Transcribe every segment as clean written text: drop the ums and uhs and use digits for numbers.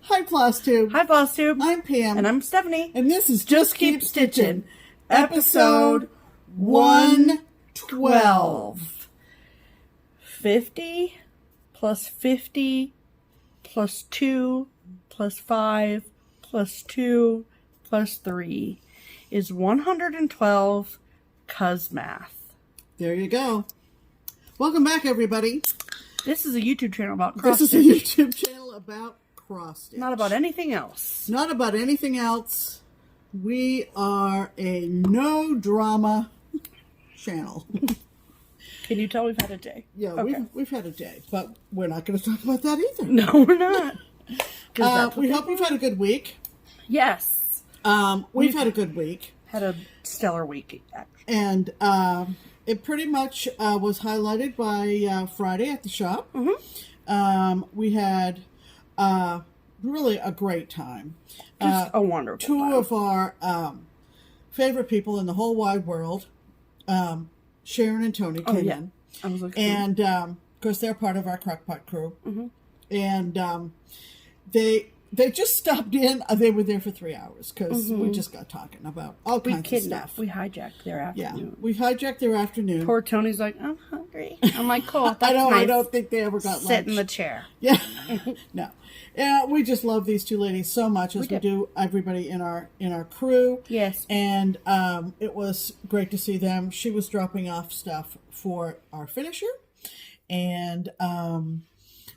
Hi, FlossTube. Hi, FlossTube. I'm Pam. And I'm Stephanie. And this is Just Keep Stitchin', episode 112. 50 plus 50 plus 2 plus 5 plus 2 plus 3 is 112 cuz math. There you go. Welcome back, everybody. This is a YouTube channel about cross This is a YouTube channel about cross stitch. Not about anything else. Not about anything else. We are a no drama channel. Can you tell we've had a day? Yeah, okay. we've had a day, but we're not going to talk about that either. No, we're not. We hope you've had a good week. Yes. We've had a good week. Had a stellar week, actually. And it pretty much was highlighted by Friday at the shop. Mm-hmm. We had really a great time. Just a wonderful Two time. of our favorite people in the whole wide world, Sharon and Tony, came in. I was looking and of course, they're part of our crockpot crew. Mm-hmm. And they just stopped in. They were there for 3 hours because we just got talking about all kinds of stuff. We hijacked their afternoon. Yeah, we hijacked their afternoon. Poor Tony's like, I'm hungry. I'm like, cool. That's nice. I don't think they ever got lunch. Sit in the chair. Yeah, no. Yeah, we just love these two ladies so much, as we do everybody in our crew. Yes. And it was great to see them. She was dropping off stuff for our finisher, and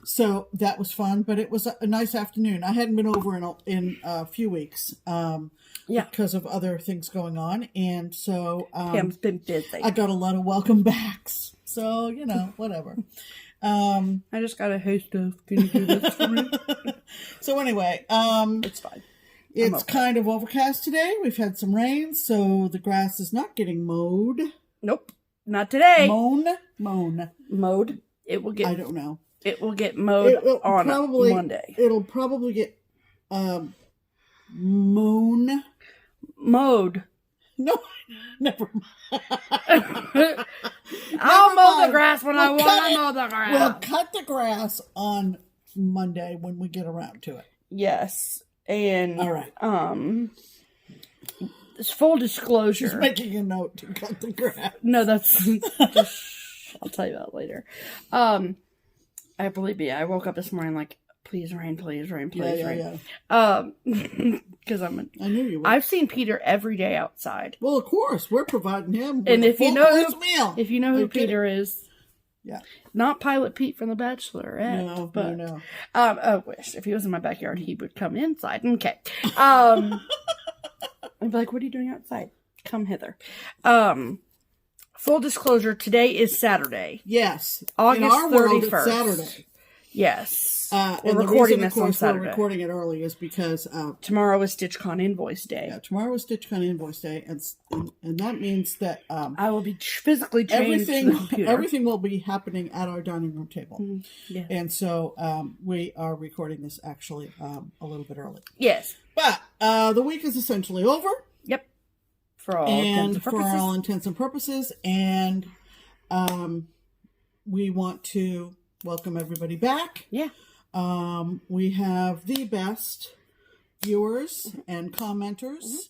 so that was fun. But it was a nice afternoon. I hadn't been over in a few weeks. Because of other things going on, and so Pam's been busy. I got a lot of welcome backs. So whatever. I just got a hey Steph, can you do this for me? So anyway, it's fine. It's kind of overcast today. We've had some rain, so the grass is not getting mowed. Nope, not today. Mown. Mowed. It will get. I don't know. It will get mowed on Monday. It'll probably get mown. Mowed. No, never mind. I'll mow the grass when I want to mow the grass. We'll cut the grass on Monday when we get around to it. Yes. And all right. It's full disclosure. She's making a note to cut the grass. No, that's just I'll tell you about it later. I believe me, I woke up this morning like, please rain, please rain, please rain. Because I knew you would. I've seen Peter every day outside. Well, of course, we're providing him with and a full meal. If you know who Peter is, yeah, not Pilot Pete from The Bachelorette. No. I wish if he was in my backyard, he would come inside. Okay. I'd be like, "What are you doing outside? Come hither." Full disclosure: today is Saturday. Yes, August in our 31st. world, it's Saturday. Yes. We're recording this on Saturday. We're recording it early is because tomorrow is StitchCon Invoice Day. Yeah, tomorrow is StitchCon Invoice Day, and that means that I will be physically chained to the computer. Everything will be happening at our dining room table, yeah. And so we are recording this actually a little bit early. Yes, but the week is essentially over. Yep, for all intents and purposes, and we want to welcome everybody back. Yeah. We have the best viewers and commenters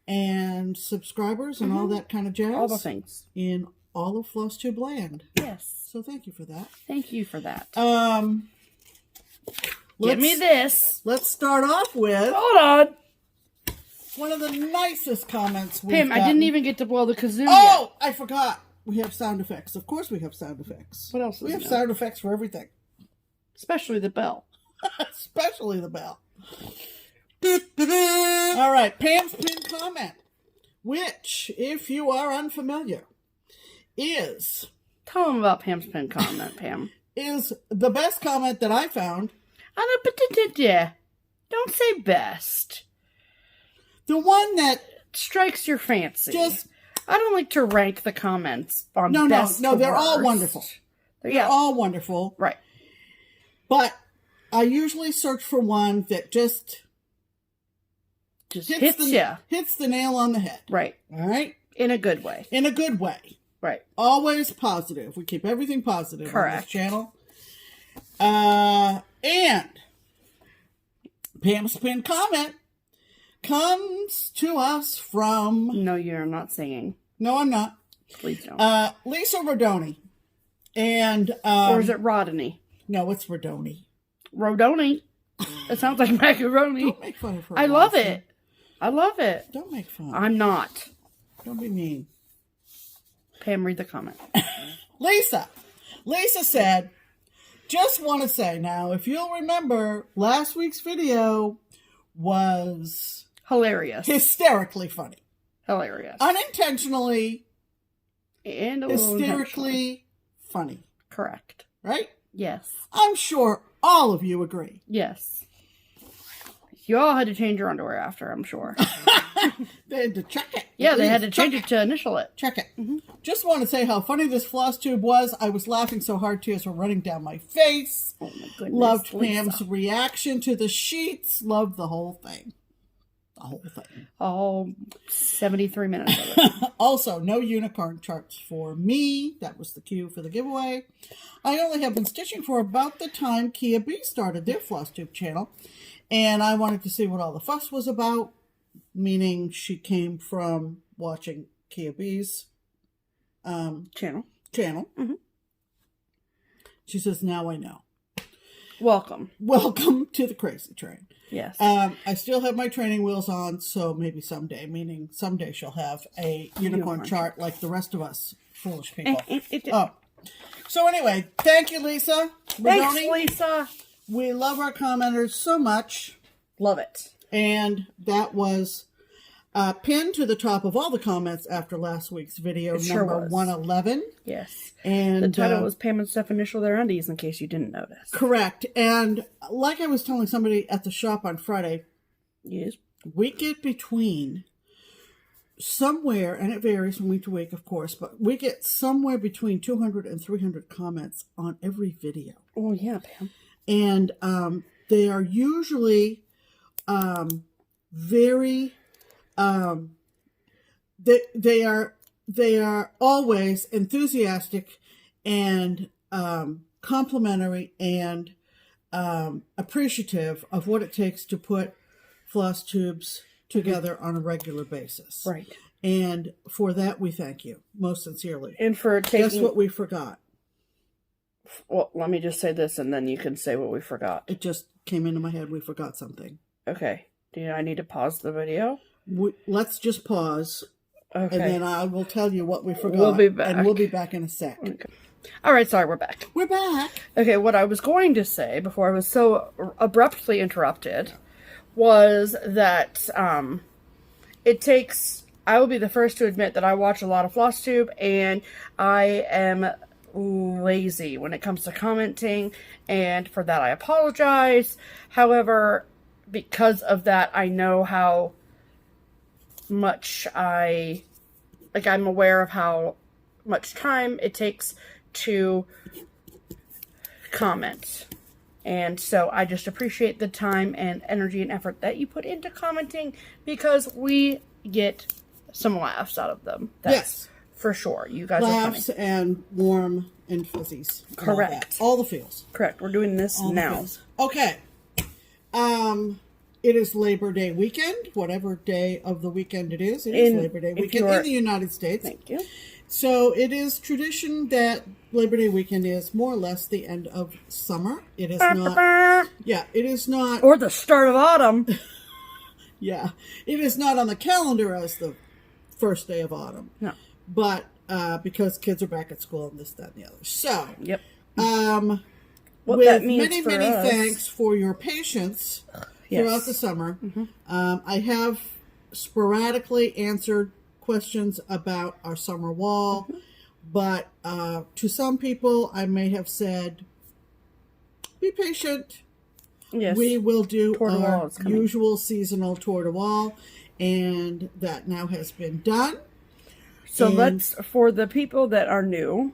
and subscribers and all that kind of jazz. All the things. In all of FlossTube land. Yes. So thank you for that. Thank you for that. Give me this. Let's start off with... Hold on. One of the nicest comments we've Pam, gotten. I didn't even get to blow the kazoo yet. I forgot. We have sound effects. Of course we have sound effects. What else? We have sound effects for everything. Especially the bell. Especially the bell. All right. Pam's pinned comment, which, if you are unfamiliar, is... Tell them about Pam's pinned comment, Pam. Is the best comment that I found. Don't say best. The one that... strikes your fancy. Just... I don't like to rank the comments on best No, they're worst. all wonderful. They're all wonderful. Right. But I usually search for one that just hits the nail on the head. Right. All right? In a good way. In a good way. Right. Always positive. We keep everything positive Correct. on this channel. And Pam's pinned comment comes to us from... No, you're not singing. No, I'm not. Please don't. Lisa Rodoni. And... or is it Rodney? No, it's Rodoni. Rodoni? It sounds like macaroni. Don't make fun of her. I love it. I love it. Don't make fun. I'm not. Don't be mean. Pam, read the comment. Lisa said, just want to say now, if you'll remember, last week's video was... hilarious. Hysterically funny. Hilarious. Unintentionally and a hysterically funny. Correct. Right? Yes. I'm sure all of you agree. Yes. You all had to change your underwear after, I'm sure. They had to check it. Yeah, they had to change it to initial it. Check it. Mm-hmm. Just want to say how funny this floss tube was. I was laughing so hard tears were running down my face. Oh my goodness. Loved Lisa. Pam's reaction to the sheets. Loved the whole thing. The whole thing. All 73 minutes of it. Also, no unicorn charts for me. That was the cue for the giveaway. I only have been stitching for about the time Kia B started their FlossTube channel. And I wanted to see what all the fuss was about. Meaning she came from watching Kia B's channel. Mm-hmm. She says, now I know. Welcome to the crazy train. Yes. I still have my training wheels on, so maybe someday, meaning someday she'll have a unicorn chart like the rest of us foolish people. So anyway, thank you, Lisa. Thanks, Lisa. We love our commenters so much. Love it. And that was pinned to the top of all the comments after last week's video, number 111. Yes. And the title was Pam and Steph initial their undies, in case you didn't notice. Correct. And like I was telling somebody at the shop on Friday, yes, we get between somewhere, and it varies from week to week, of course, but we get somewhere between 200 and 300 comments on every video. Oh, yeah, Pam. And they are usually very... they are always enthusiastic and complimentary and appreciative of what it takes to put floss tubes together on a regular basis. Right. And for that, we thank you most sincerely. And for taking... Guess what we forgot? Well, let me just say this, and then you can say what we forgot. It just came into my head. We forgot something. Okay. Do I need to pause the video? Let's just pause. Okay. And then I will tell you what we forgot. We'll be back. And we'll be back in a sec. Okay. All right, sorry, we're back. We're back. Okay, what I was going to say before I was so abruptly interrupted was that it takes... I will be the first to admit that I watch a lot of FlossTube, and I am lazy when it comes to commenting, and for that I apologize. However, because of that, I know how much I'm aware of how much time it takes to comment. And so I just appreciate the time and energy and effort that you put into commenting, because we get some laughs out of them. That's yes. For sure. You guys laughs are funny. And warm and fuzzies. Correct. All the feels. Correct. We're doing this all now. Okay. It is Labor Day weekend, whatever day of the weekend it is. It is Labor Day weekend in the United States. Thank you. So it is tradition that Labor Day weekend is more or less the end of summer. It is not. Yeah, it is not. Or the start of autumn. Yeah, it is not on the calendar as the first day of autumn. No. But because kids are back at school and this, that, and the other. So. Yep. What with that means many, many us. Thanks for your patience. Yes. Throughout the summer. Mm-hmm. I have sporadically answered questions about our summer wall, mm-hmm. but to some people I may have said, be patient. Yes. We will do our usual seasonal tour de wall, and that now has been done. So let's, for the people that are new,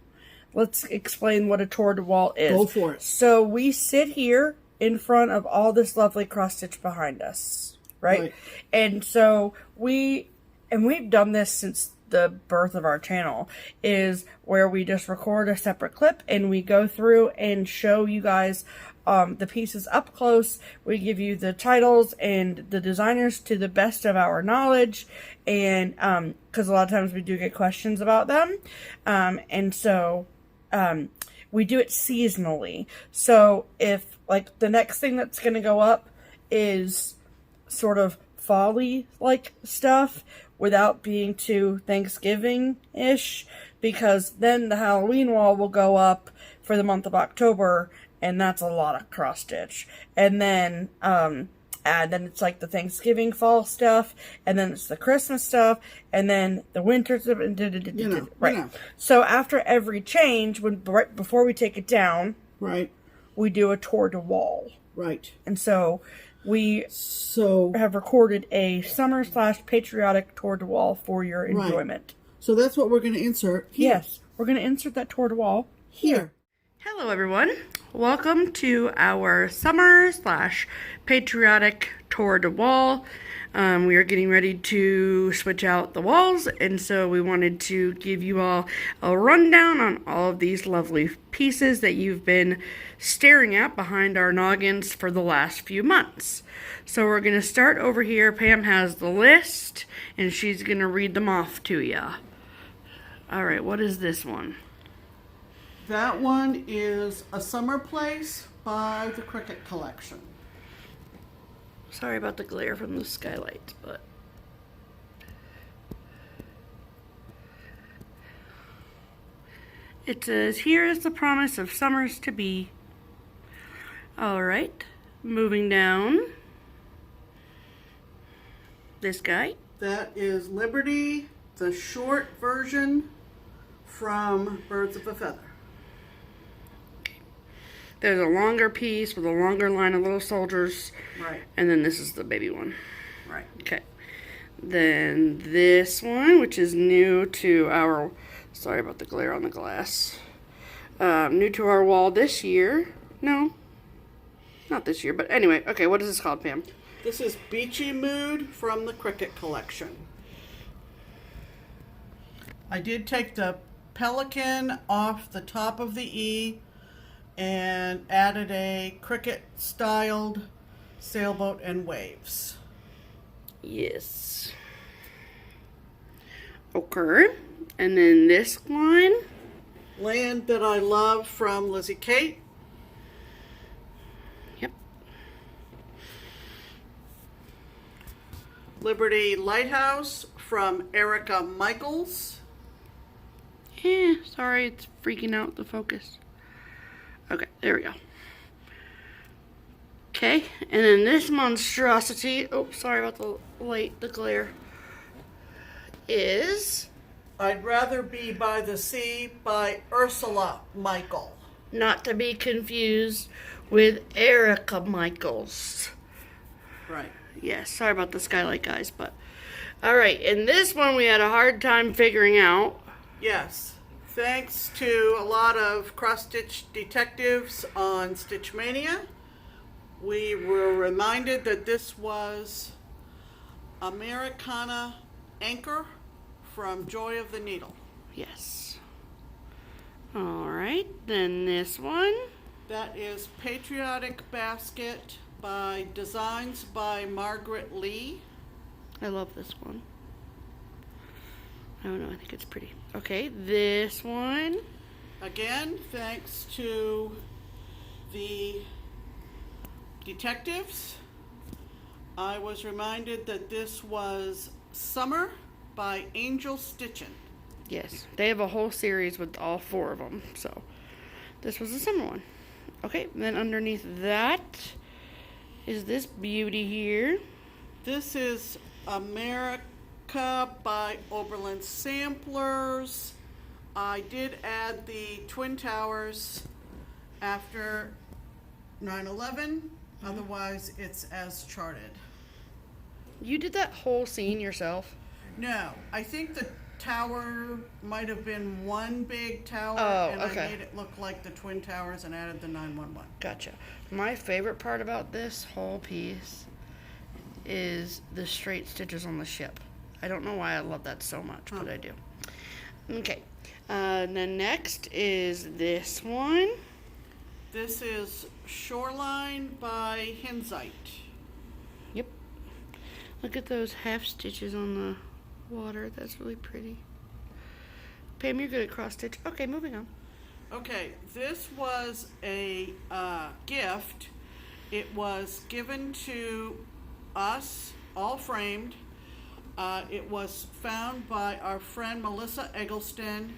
let's explain what a tour de wall is. Go for it. So we sit here in front of all this lovely cross stitch behind us, right? And so we've done this since the birth of our channel, is where we just record a separate clip and we go through and show you guys the pieces up close. We give you the titles and the designers to the best of our knowledge, and because a lot of times we do get questions about them, and so we do it seasonally. So if like the next thing that's going to go up is sort of fall-y like stuff without being too Thanksgiving-ish, because then the Halloween wall will go up for the month of October, and that's a lot of cross stitch. And then then it's like the Thanksgiving fall stuff, and then it's the Christmas stuff, and then the winter stuff, and right. So after every change, right before we take it down, right, we do a tour de wall. Right. And so we have recorded a summer/patriotic tour de wall for your enjoyment. So that's what we're going to insert here. Yes, we're going to insert that tour de wall here. Hello, everyone. Welcome to our summer/patriotic tour de wall. We are getting ready to switch out the walls, and so we wanted to give you all a rundown on all of these lovely pieces that you've been staring at behind our noggins for the last few months. So we're going to start over here. Pam has the list, and she's going to read them off to you. All right, what is this one? That one is A Summer Place by the Cricut Collection. Sorry about the glare from the skylight, but it says, "Here is the promise of summers to be." All right, moving down. This guy. That is Liberty, the short version from Birds of a Feather. There's a longer piece with a longer line of little soldiers. Right. And then this is the baby one. Right. Okay. Then this one, which is new to our, sorry about the glare on the glass. New to our wall this year. No, not this year, but anyway. Okay, what is this called, Pam? This is Beachy Mood from the Cricut Collection. I did take the pelican off the top of the E and added a Cricut-styled sailboat and waves. Yes. Okay. And then this one. Land That I Love from Lizzie Kate. Yep. Liberty Lighthouse from Erica Michaels. Sorry, it's freaking out the focus. Okay, there we go. Okay, and then this monstrosity, oh, sorry about the light, the glare, is I'd Rather Be by the Sea by Ursula Michael. Not to be confused with Erica Michaels. Right. Yes, sorry about the skylight, guys, but alright, and this one we had a hard time figuring out. Yes. Thanks to a lot of cross-stitch detectives on Stitch Mania, we were reminded that this was Americana Anchor from Joy of the Needle. Yes. Alright, then this one. That is Patriotic Basket by Designs by Margaret Lee. I love this one. I don't know, I think it's pretty. Okay, this one. Again, thanks to the detectives, I was reminded that this was Summer by Angel Stitchin. Yes, they have a whole series with all 4 of them, so this was the summer one. Okay, then underneath that is this beauty here. This is America by Oberlin Samplers. I did add the Twin Towers after 9/11. Otherwise, it's as charted. You did that whole scene yourself? No, I think the tower might have been one big tower, and okay. I made it look like the Twin Towers and added the 911. Gotcha. My favorite part about this whole piece is the straight stitches on the ship. I don't know why I love that so much, but I do. Okay. Then next is this one. This is Shoreline by Henzite. Yep. Look at those half stitches on the water. That's really pretty. Pam, you're good at cross stitch. Okay, moving on. Okay, this was a gift. It was given to us, all framed. It was found by our friend Melissa Eggleston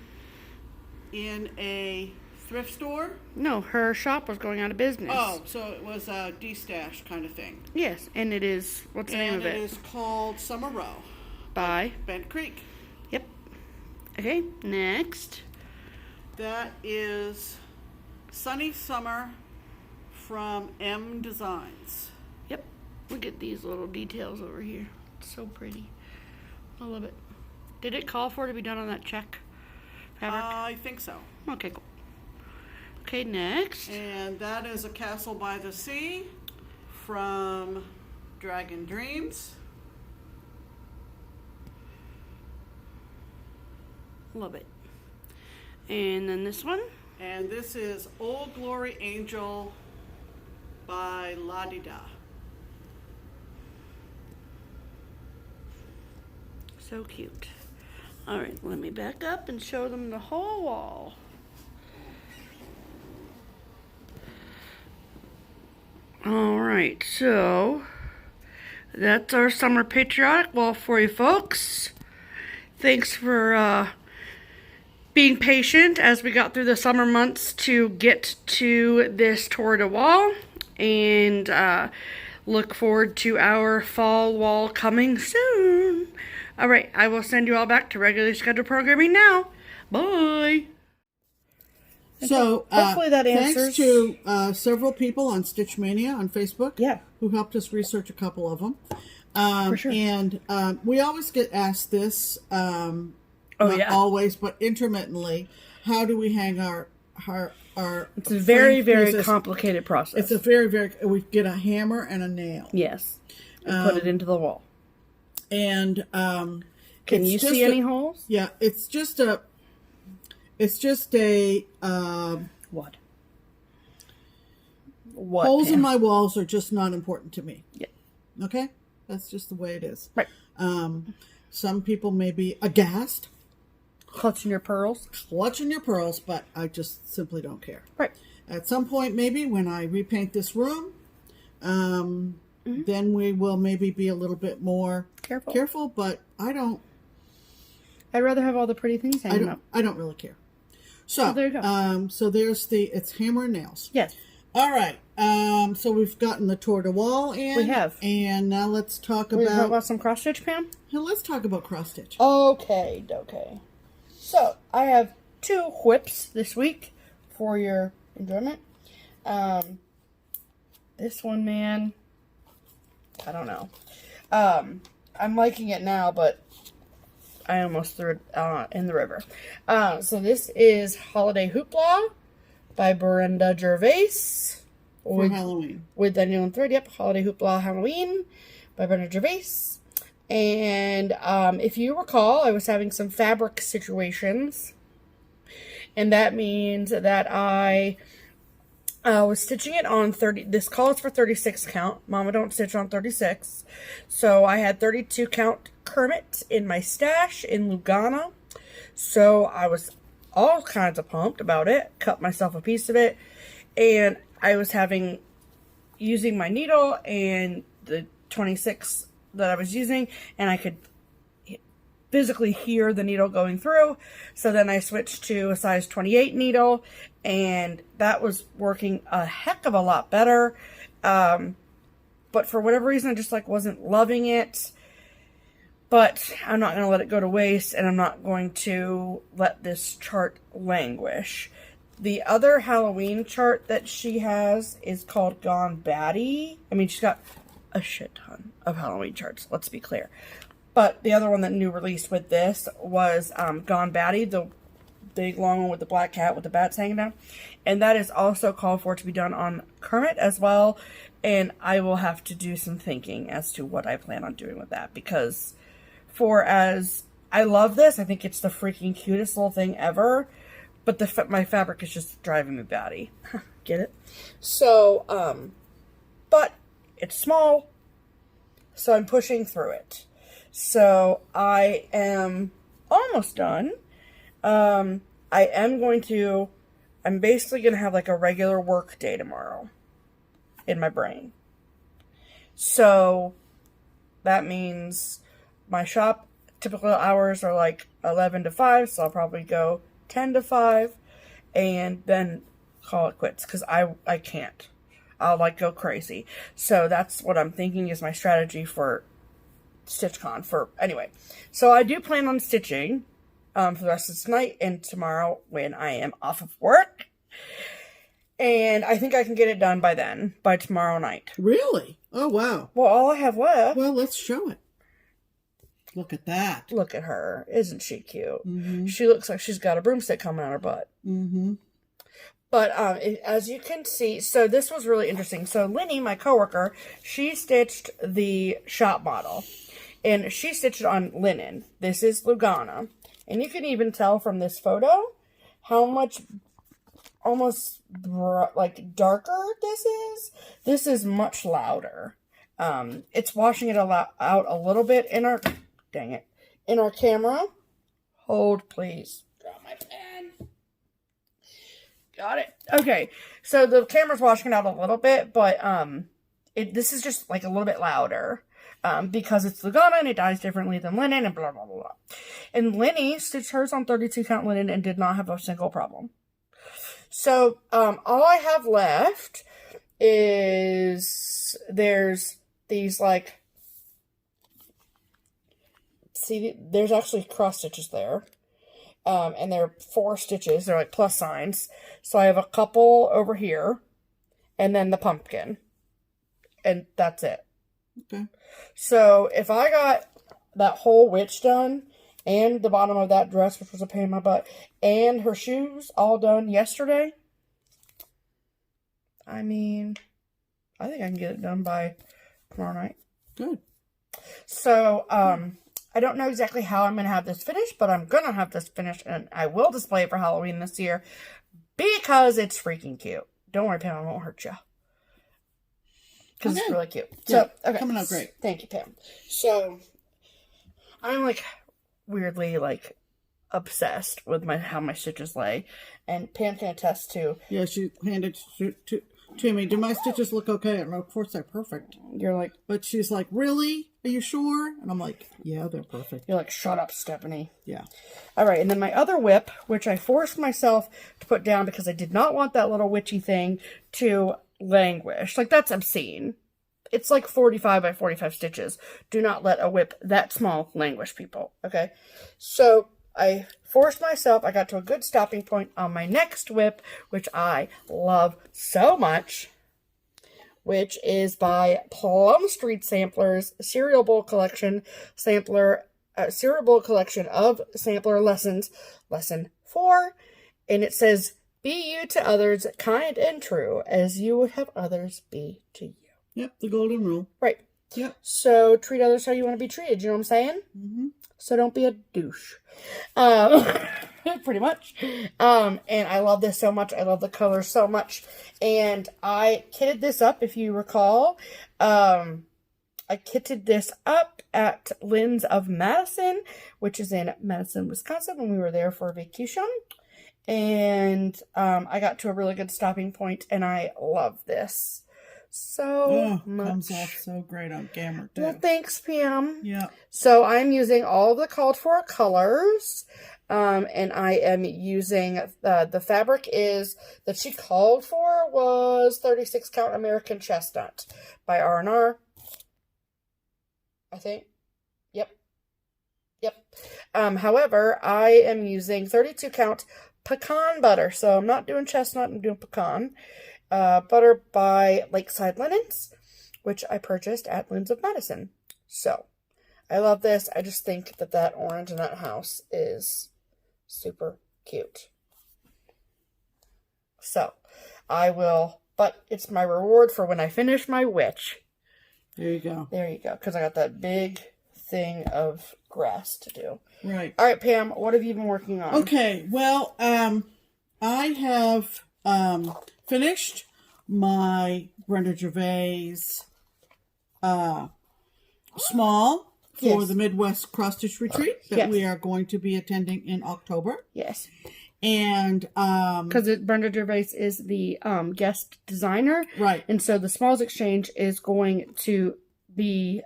in a thrift store. No, her shop was going out of business. Oh, so it was a de-stash kind of thing. Yes, and it is, what's the name of it? And it is called Summer Row. By? Bent Creek. Yep. Okay, next. That is Sunny Summer from M Designs. Yep. Look at these little details over here. It's so pretty. I love it. Did it call for it to be done on that check fabric? I think so. Okay, cool. Okay, next. And that is a Castle by the Sea from Dragon Dreams. Love it. And then this one. And this is Old Glory Angel by La Di Da. So cute. All right, let me back up and show them the whole wall. All right, so that's our summer patriotic wall for you folks. Thanks for being patient as we got through the summer months to get to this tour de wall, and look forward to our fall wall coming soon. All right, I will send you all back to regularly scheduled programming now. Bye. So, hopefully that answers. Thanks to several people on Stitch Mania on Facebook, Yeah, who helped us research a couple of them. for sure. And we always get asked this, not always, but intermittently, how do we hang our It's a very, very pieces? complicated process. It's a very, we get a hammer and a nail. Yes, and put it into the wall. And Can you see any holes? Yeah, it's just a What? holes Pam? in my walls are just not important to me. Yeah. Okay? That's just the way it is. Right. Some people may be aghast, Clutching your pearls. clutching your pearls, but I just simply don't care. Right. At some point, maybe when I repaint this room, then we will maybe be a little bit more careful, but I don't. I'd rather have all the pretty things hanging up. I don't really care. So there you go. So there's it's hammer and nails. Yes. All right. So we've gotten the tour de wall in. We have. And now let's talk We talk about. about some cross stitch, Pam? Now let's talk about cross stitch. Okay. So I have 2 whips this week for your enjoyment. This one, man, I don't know. I'm liking it now, but I almost threw it in the river. So this is Holiday Hoopla by Brenda Gervais. For Halloween. With the needle and thread. Yep, Holiday Hoopla Halloween by Brenda Gervais. And if you recall, I was having some fabric situations. And that means that I was stitching it on 30. This calls for 36 count. Mama don't stitch on 36. So I had 32 count Kermit in my stash in Lugana. So I was all kinds of pumped about it. Cut myself a piece of it. And I was using my needle and the 26 that I was using, and I could physically hear the needle going through. So then I switched to a size 28 needle, and that was working a heck of a lot better. But for whatever reason, I just wasn't loving it. But I'm not going to let it go to waste, and I'm not going to let this chart languish. The other Halloween chart that she has is called Gone Batty. I mean, she's got a shit ton of Halloween charts, let's be clear. But the other one that new released with this was Gone Batty, the big long one with the black cat with the bats hanging down. And that is also called for it to be done on Kermit as well. And I will have to do some thinking as to what I plan on doing with that. Because I love this. I think it's the freaking cutest little thing ever. But my fabric is just driving me batty. Get it? So, but it's small, so I'm pushing through it. So I am almost done. I'm basically going to have like a regular work day tomorrow in my brain. So that means my shop typical hours are like 11 to 5, so I'll probably go 10 to 5 and then call it quits because I can't. I'll like go crazy. So that's what I'm thinking is my strategy for StitchCon. Anyway, so I do plan on stitching for the rest of tonight and tomorrow when I am off of work. And I think I can get it done by tomorrow night. Really? Oh, wow. Well, all I have left. Well, let's show it. Look at that. Look at her. Isn't she cute? Mm-hmm. She looks like she's got a broomstick coming out her butt. Mm-hmm. But as you can see, so this was really interesting. So Lenny, my coworker, she stitched the shop model. And she stitched it on linen. This is Lugana. And you can even tell from this photo how much almost like darker this is. This is much louder. It's washing it out a little bit in our, dang it, in our camera. Hold, please. Drop my pen. Got it. Okay, so the camera's washing it out a little bit, but this is just like a little bit louder. Because it's Lugana and it dyes differently than linen and blah, blah, blah, blah. And Lenny stitched hers on 32 count linen and did not have a single problem. So, all I have left is there's these like, see, there's actually cross stitches there. And they're 4 stitches. They're like plus signs. So I have a couple over here and then the pumpkin. And that's it. Okay. So if I got that whole witch done and the bottom of that dress, which was a pain in my butt, and her shoes all done yesterday, I mean, I think I can get it done by tomorrow night. Good. So, I don't know exactly how I'm going to have this finished, but I'm going to have this finished, and I will display it for Halloween this year because it's freaking cute. Don't worry, Pam, I won't hurt you. Because it's really cute. So, yeah, okay. Coming out great. Thank you, Pam. So, I'm like weirdly like obsessed with how my stitches lay. And Pam can attest to. Yeah, she handed to me. Do my stitches look okay? And of course they're perfect. You're like. But she's like, really? Are you sure? And I'm like, yeah, they're perfect. You're like, shut up, Stephanie. Yeah. All right. And then my other whip, which I forced myself to put down because I did not want that little witchy thing to languish. Like, that's obscene. It's like 45 by 45 stitches. Do not let a whip that small languish, people. Okay? So, I forced myself. I got to a good stopping point on my next whip, which I love so much, which is by Plum Street Samplers Cereal Bowl Collection Cereal Bowl Collection of Sampler Lessons, Lesson 4. And it says, be you to others, kind and true, as you would have others be to you. Yep, the golden rule. Right. Yep. So treat others how you want to be treated. You know what I'm saying? Mm-hmm. So don't be a douche. Pretty much. And I love this so much. I love the colors so much. And I kitted this up, if you recall. I kitted this up at Lynn's of Madison, which is in Madison, Wisconsin, when we were there for a vacation. And I got to a really good stopping point, and I love this so much. Comes off so great on camera, too. Well, thanks, Pam. Yeah. So I'm using all of the called for colors, and I am using, the fabric that she called for was 36 count American Chestnut by R&R, I think. Yep. However, I am using 32 count pecan butter, so I'm not doing chestnut, I'm doing pecan. Butter by Lakeside Linens, which I purchased at Lynn's of Madison. So, I love this. I just think that orange in that house is super cute. So, but it's my reward for when I finish my witch. There you go. There you go, because I got that big thing of grass to do. Right. All right, Pam, what have you been working on? Okay, well, I have finished my Brenda Gervais small for the Midwest Cross Stitch Retreat that we are going to be attending in October. Yes. And because Brenda Gervais is the guest designer, right? And so the Smalls Exchange is going to be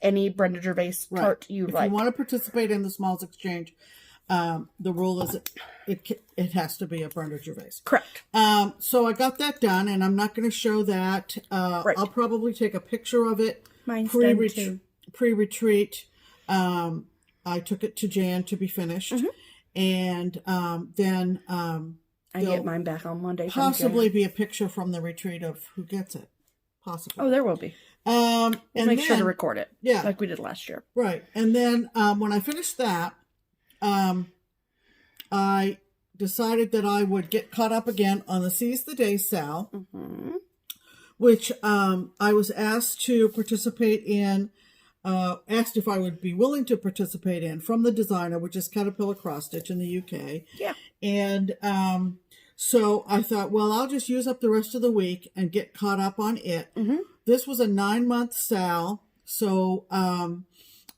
any Brenda Gervais tart you like. If you want to participate in the Smalls Exchange, the rule is it has to be a Brenda Gervais. Correct. So I got that done, and I'm not going to show that. I'll probably take a picture of it. Mine's done too. Pre-retreat. I took it to Jan to be finished. And then I get mine back on Monday. Possibly be a picture from the retreat of who gets it. Possibly. Oh, there will be. We'll make sure to record it. Yeah. Like we did last year. Right. And then when I finished that, I decided that I would get caught up again on the Seize the Day sale, which I was asked to participate in. Asked if I would be willing to participate in from the designer, which is Caterpillar Cross Stitch in the UK. Yeah. And so I thought, well, I'll just use up the rest of the week and get caught up on it. This was a 9-month sale, so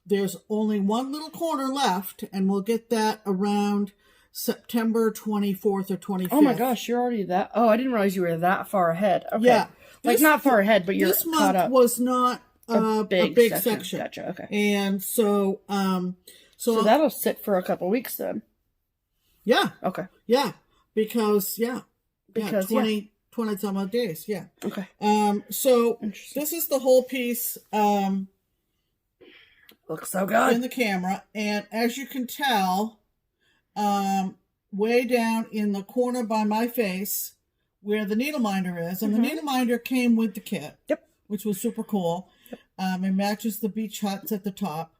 there's only one little corner left, and we'll get that around September 24th or 25th. Oh my gosh, you're already that. Oh, I didn't realize you were that far ahead. Okay. Yeah. Like not far ahead, but you're this caught up. This month was not a big section. Gotcha. Okay. And so, so that'll sit for a couple weeks then. Yeah. Okay. Yeah. Because 20 some odd days. Yeah. Okay. So this is the whole piece. Looks so good in the camera, and as you can tell, way down in the corner by my face, where the needle minder is, and the needle minder came with the kit. Yep. Which was super cool. It matches the beach huts at the top.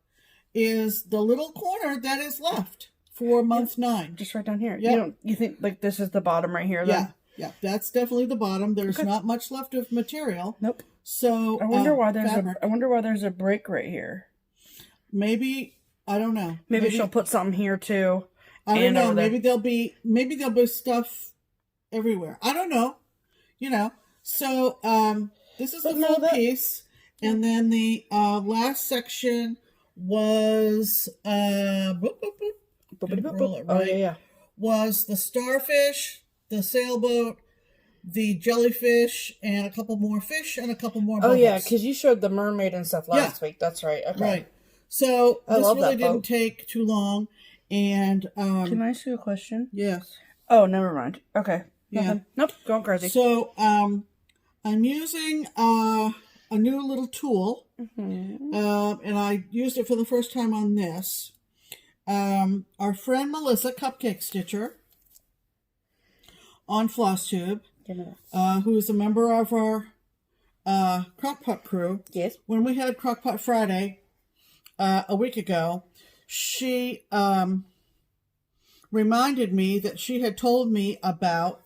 Is the little corner that is left for month 9. Just right down here. Yep. You think like this is the bottom right here? Then? Yeah. That's definitely the bottom. There's not much left of material. Nope. So I wonder why there's a break right here. Maybe I don't know. Maybe she'll put something here too. I don't know. Maybe there'll be stuff everywhere. I don't know. So this is the full piece. And then the last section was was the starfish, the sailboat, the jellyfish, and a couple more fish and a couple more bubbles. Oh yeah, because you showed the mermaid and stuff last week. That's right. Okay. Right. So this really didn't take too long. And can I ask you a question? Yes. Oh, never mind. Okay. Yeah. Nope. Going crazy. So I'm using a new little tool, and I used it for the first time on this. Our friend Melissa, Cupcake Stitcher, on FlossTube, who is a member of our Crockpot crew. Yes. When we had Crockpot Friday a week ago, she reminded me that she had told me about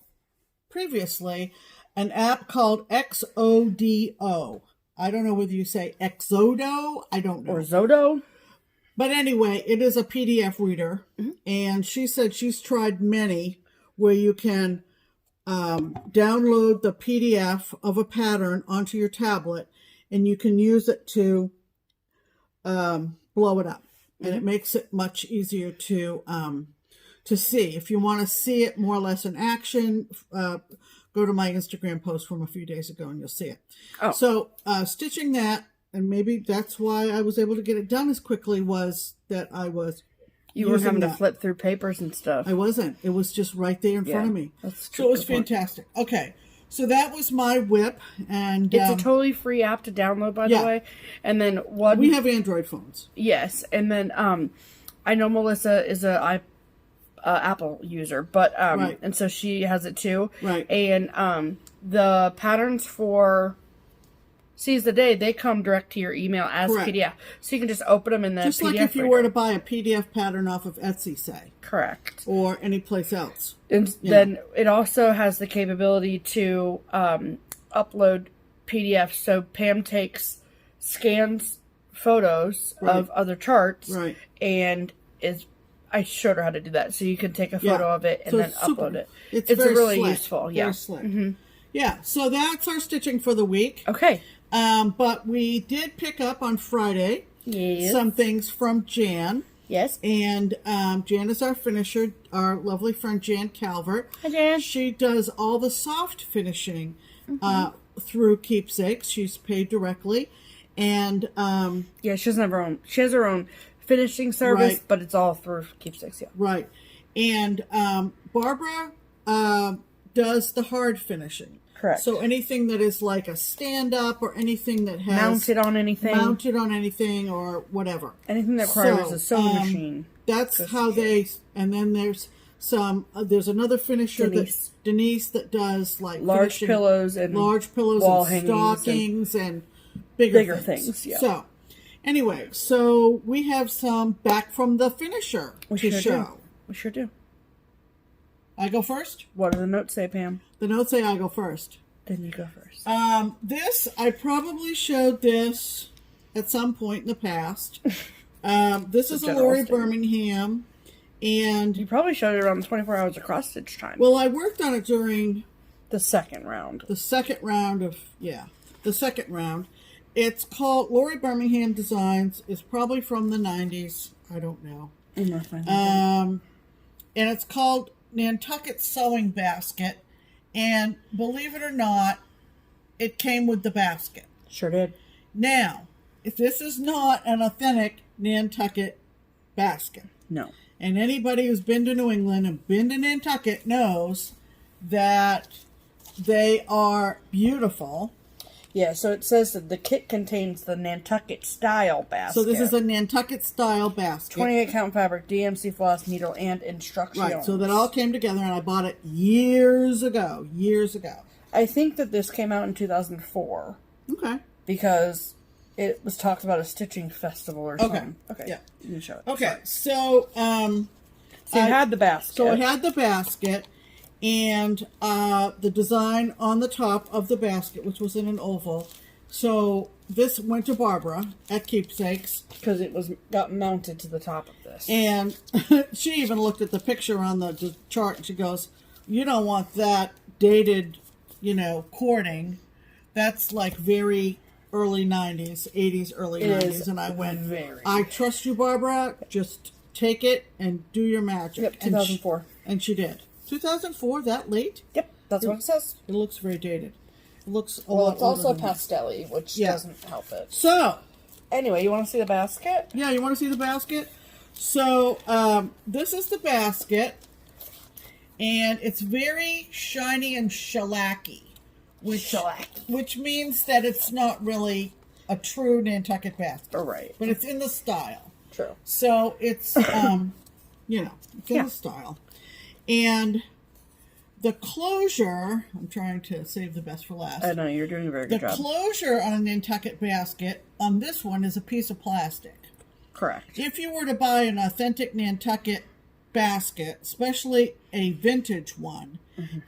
previously an app called XODO. I don't know whether you say Exodo. I don't know. Or Zodo. But anyway, it is a PDF reader. And she said she's tried many where you can download the PDF of a pattern onto your tablet, and you can use it to blow it up. And it makes it much easier to see. If you want to see it more or less in action, go to my Instagram post from a few days ago and you'll see it. Oh. So stitching that, and maybe that's why I was able to get it done as quickly, was that I was You weren't having to flip through papers and stuff. I wasn't. It was just right there in front of me. So it was fantastic. Okay. So that was my whip. And it's a totally free app to download, by the way. And then we have Android phones. Yes. And then I know Melissa is a Apple user, but and so she has it too. Right. And the patterns for Seize the Day, they come direct to your email as PDF. So you can just open them in the just PDF like if you were to buy a PDF pattern off of Etsy, say. Correct. Or any place else. And then it also has the capability to upload PDFs. So Pam scans photos of other charts. Right. And I showed her how to do that. So you can take a photo of it and then upload it. It's really slick. useful. Yeah. Very slick. Yeah, so that's our stitching for the week. Okay. But we did pick up on Friday some things from Jan. Yes. And Jan is our finisher, our lovely friend Jan Calvert. Hi, Jan. She does all the soft finishing through Keepsakes. She's paid directly. And yeah, she doesn't have her own. She has her own finishing service, but it's all through Keepsakes. Yeah. Right. And Barbara does the hard finishing. Correct. So anything that is like a stand-up or anything that has... Mounted on anything or whatever. Anything that requires a sewing machine. That's how they... And then there's some... there's another finisher, Denise, that does like... Large pillows and wall and stockings and bigger things. Yeah. So, anyway, so we have some back from the finisher to show. We sure do. I go first? What do the notes say, Pam? The notes say I go first. Then you go first. This, I probably showed this at some point in the past. This is a Lori Birmingham. And you probably showed it around 24 hours of cross stitch time. Well, I worked on it during... the second round. The second round of... Yeah. The second round. It's called Lori Birmingham Designs. It's probably from the 90s. I don't know. And it's called Nantucket Sewing Basket. And believe it or not, it came with the basket. Sure did. Now, if this is not an authentic Nantucket basket. No. And anybody who's been to New England and been to Nantucket knows that they are beautiful. Yeah, so it says that the kit contains the Nantucket style basket. So this is a Nantucket style basket. 28 count fabric, DMC floss, needle, and instructions. Right, so that all came together, and I bought it years ago. I think that this came out in 2004. Okay. Because it was talked about a stitching festival or something. Okay. Yeah. You can show it. Okay, so... so it had the basket. So it had the basket. And the design on the top of the basket, which was in an oval. So this went to Barbara at Keepsakes. Because it got mounted to the top of this. And she even looked at the picture on the chart and she goes, you don't want that dated, cording. That's like very early 90s, 80s, early 90s. And I went, I trust you, Barbara. Just take it and do your magic. Yep, 2004. And she did. 2004, that late? Yep, that's what it says. It looks very dated. It looks a well, lot it's also pastel-y, which doesn't help it. So, anyway, you want to see the basket? Yeah, you want to see the basket? So, this is the basket, and it's very shiny and shellacky, which means that it's not really a true Nantucket basket. Right. But it's in the style. True. So, it's, it's in the style. And the closure, I'm trying to save the best for last. I know, you're doing a very good job. The closure on a Nantucket basket on this one is a piece of plastic. Correct. If you were to buy an authentic Nantucket basket, especially a vintage one,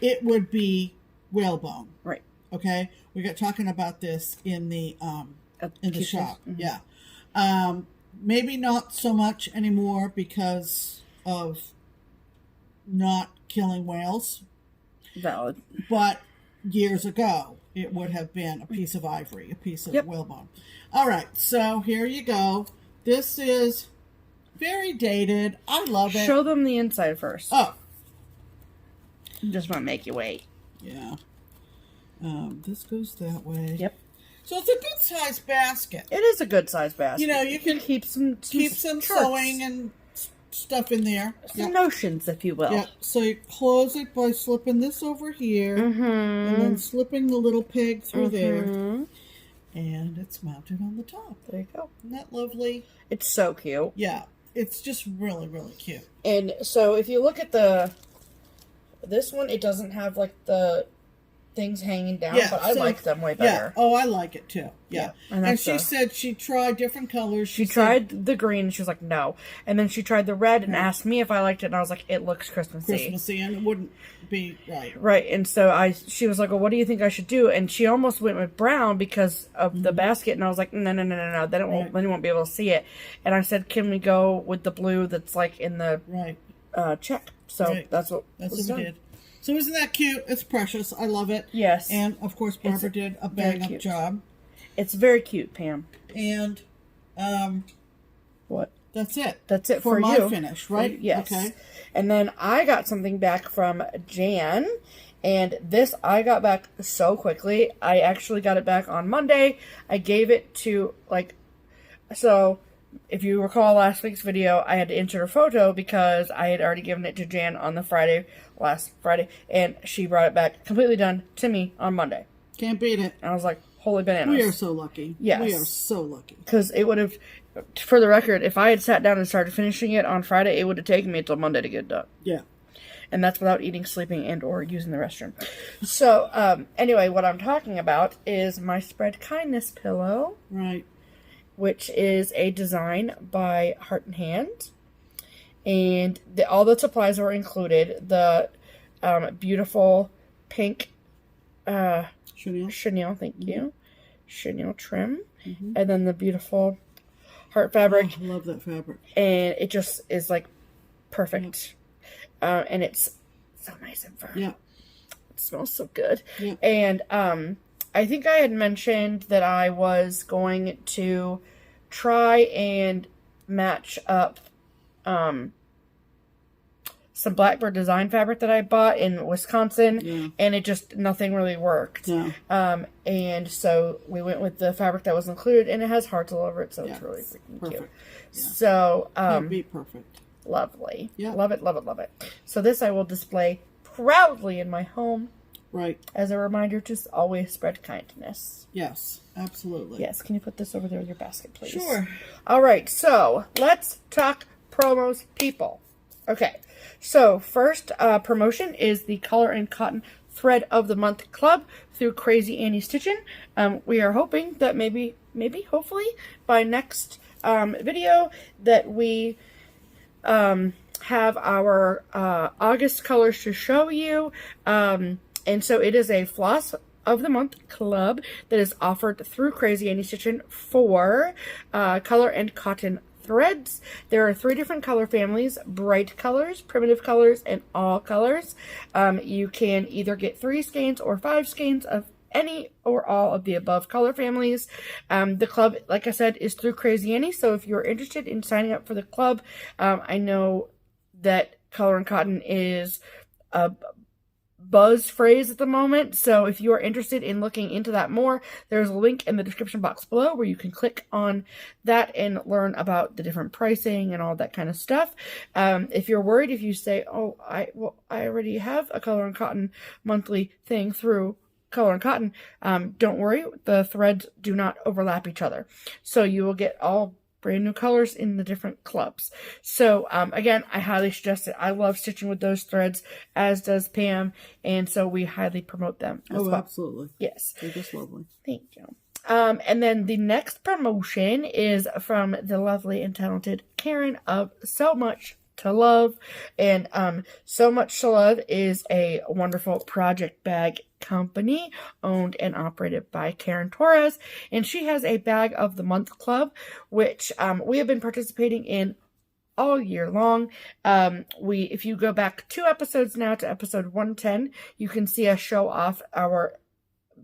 it would be whalebone. Right. Okay? We got talking about this in the shop. Yeah. Maybe not so much anymore because of not killing whales. Valid. But years ago, it would have been a piece of ivory, a piece of whalebone. All right, so here you go. This is very dated. I love it. Show them the inside first. Oh. Just want to make you wait. Yeah. This goes that way. Yep. So it's a good sized basket. It is a good sized basket. You can keep some sewing and stuff in there. Some notions, if you will. Yeah. So you close it by slipping this over here. And then slipping the little peg through there. And it's mounted on the top. There you go. Isn't that lovely? It's so cute. Yeah. It's just really, really cute. And so if you look at this one, it doesn't have like the things hanging down, but I like them way better. Yeah. Oh, I like it too. Yeah. And she said she tried different colors. She tried the green, and she was like, no. And then she tried the red and asked me if I liked it, and I was like, it looks Christmassy. And it wouldn't be right. Right. And so she was like, well, what do you think I should do? And she almost went with brown because of the basket, and I was like, no. Then you won't be able to see it. And I said, can we go with the blue that's like in the check? So that's what we did. So isn't that cute? It's precious. I love it. Yes. And, of course, Barbara did a bang-up job. It's very cute, Pam. And, what? That's it. That's it for you. my finish, right? Yes. Okay. And then I got something back from Jan. And this I got back so quickly. I actually got it back on Monday. I gave it to, so if you recall last week's video, I had to insert a photo because I had already given it to Jan on the last Friday. And she brought it back completely done to me on Monday. Can't beat it. And I was like, holy bananas. We are so lucky. Yes. We are so lucky. Because it would have, for the record, if I had sat down and started finishing it on Friday, it would have taken me until Monday to get done. Yeah. And that's without eating, sleeping, and or using the restroom. So, anyway, what I'm talking about is my Spread Kindness pillow. Right. Which is a design by Heart and Hand. And all the supplies were included. The beautiful pink chenille, thank you. Chenille trim. And then the beautiful heart fabric. Oh, I love that fabric. And it just is like perfect. And it's so nice and firm. Yeah. It smells so good. Yeah. And I think I had mentioned that I was going to try and match up some Blackbird design fabric that I bought in Wisconsin, and it just, nothing really worked. No. And so we went with the fabric that was included, and it has hearts all over it, so it's really freaking cute. Yeah. So, it'd be perfect. Lovely. Yeah. Love it, love it, love it. So this I will display proudly in my home. Right. As a reminder to always spread kindness. Yes, absolutely. Yes, can you put this over there with your basket, please? Sure. All right, so let's talk promos, people. Okay, so first promotion is the Color and Cotton Thread of the Month Club through Crazy Annie Stitchin. We are hoping that maybe, hopefully, by next video that we have our August colors to show you. And so it is a Floss of the Month club that is offered through Crazy Annie Stitchin for color and cotton threads. There are 3 different color families: bright colors, primitive colors, and all colors. You can either get 3 skeins or 5 skeins of any or all of the above color families. The club, like I said, is through Crazy Annie, so if you're interested in signing up for the club, I know that color and cotton is a buzz phrase at the moment, so if you are interested in looking into that more, there's a link in the description box below where you can click on that and learn about the different pricing and all that kind of stuff. If you're worried, if you say, oh, I already have a color and cotton monthly thing through Color and Cotton, don't worry, the threads do not overlap each other, so you will get all brand new colors in the different clubs. So again, I highly suggest it. I love stitching with those threads, as does Pam, and so we highly promote them as well. Absolutely. Yes. They're just lovely. Thank you. And then the next promotion is from the lovely and talented Karen of SewMuch2Luv. And SewMuch2Luv is a wonderful project bag company owned and operated by Karen Torres. And she has a Bag of the Month club, which we have been participating in all year long. If you go back 2 episodes now to episode 110, you can see us show off our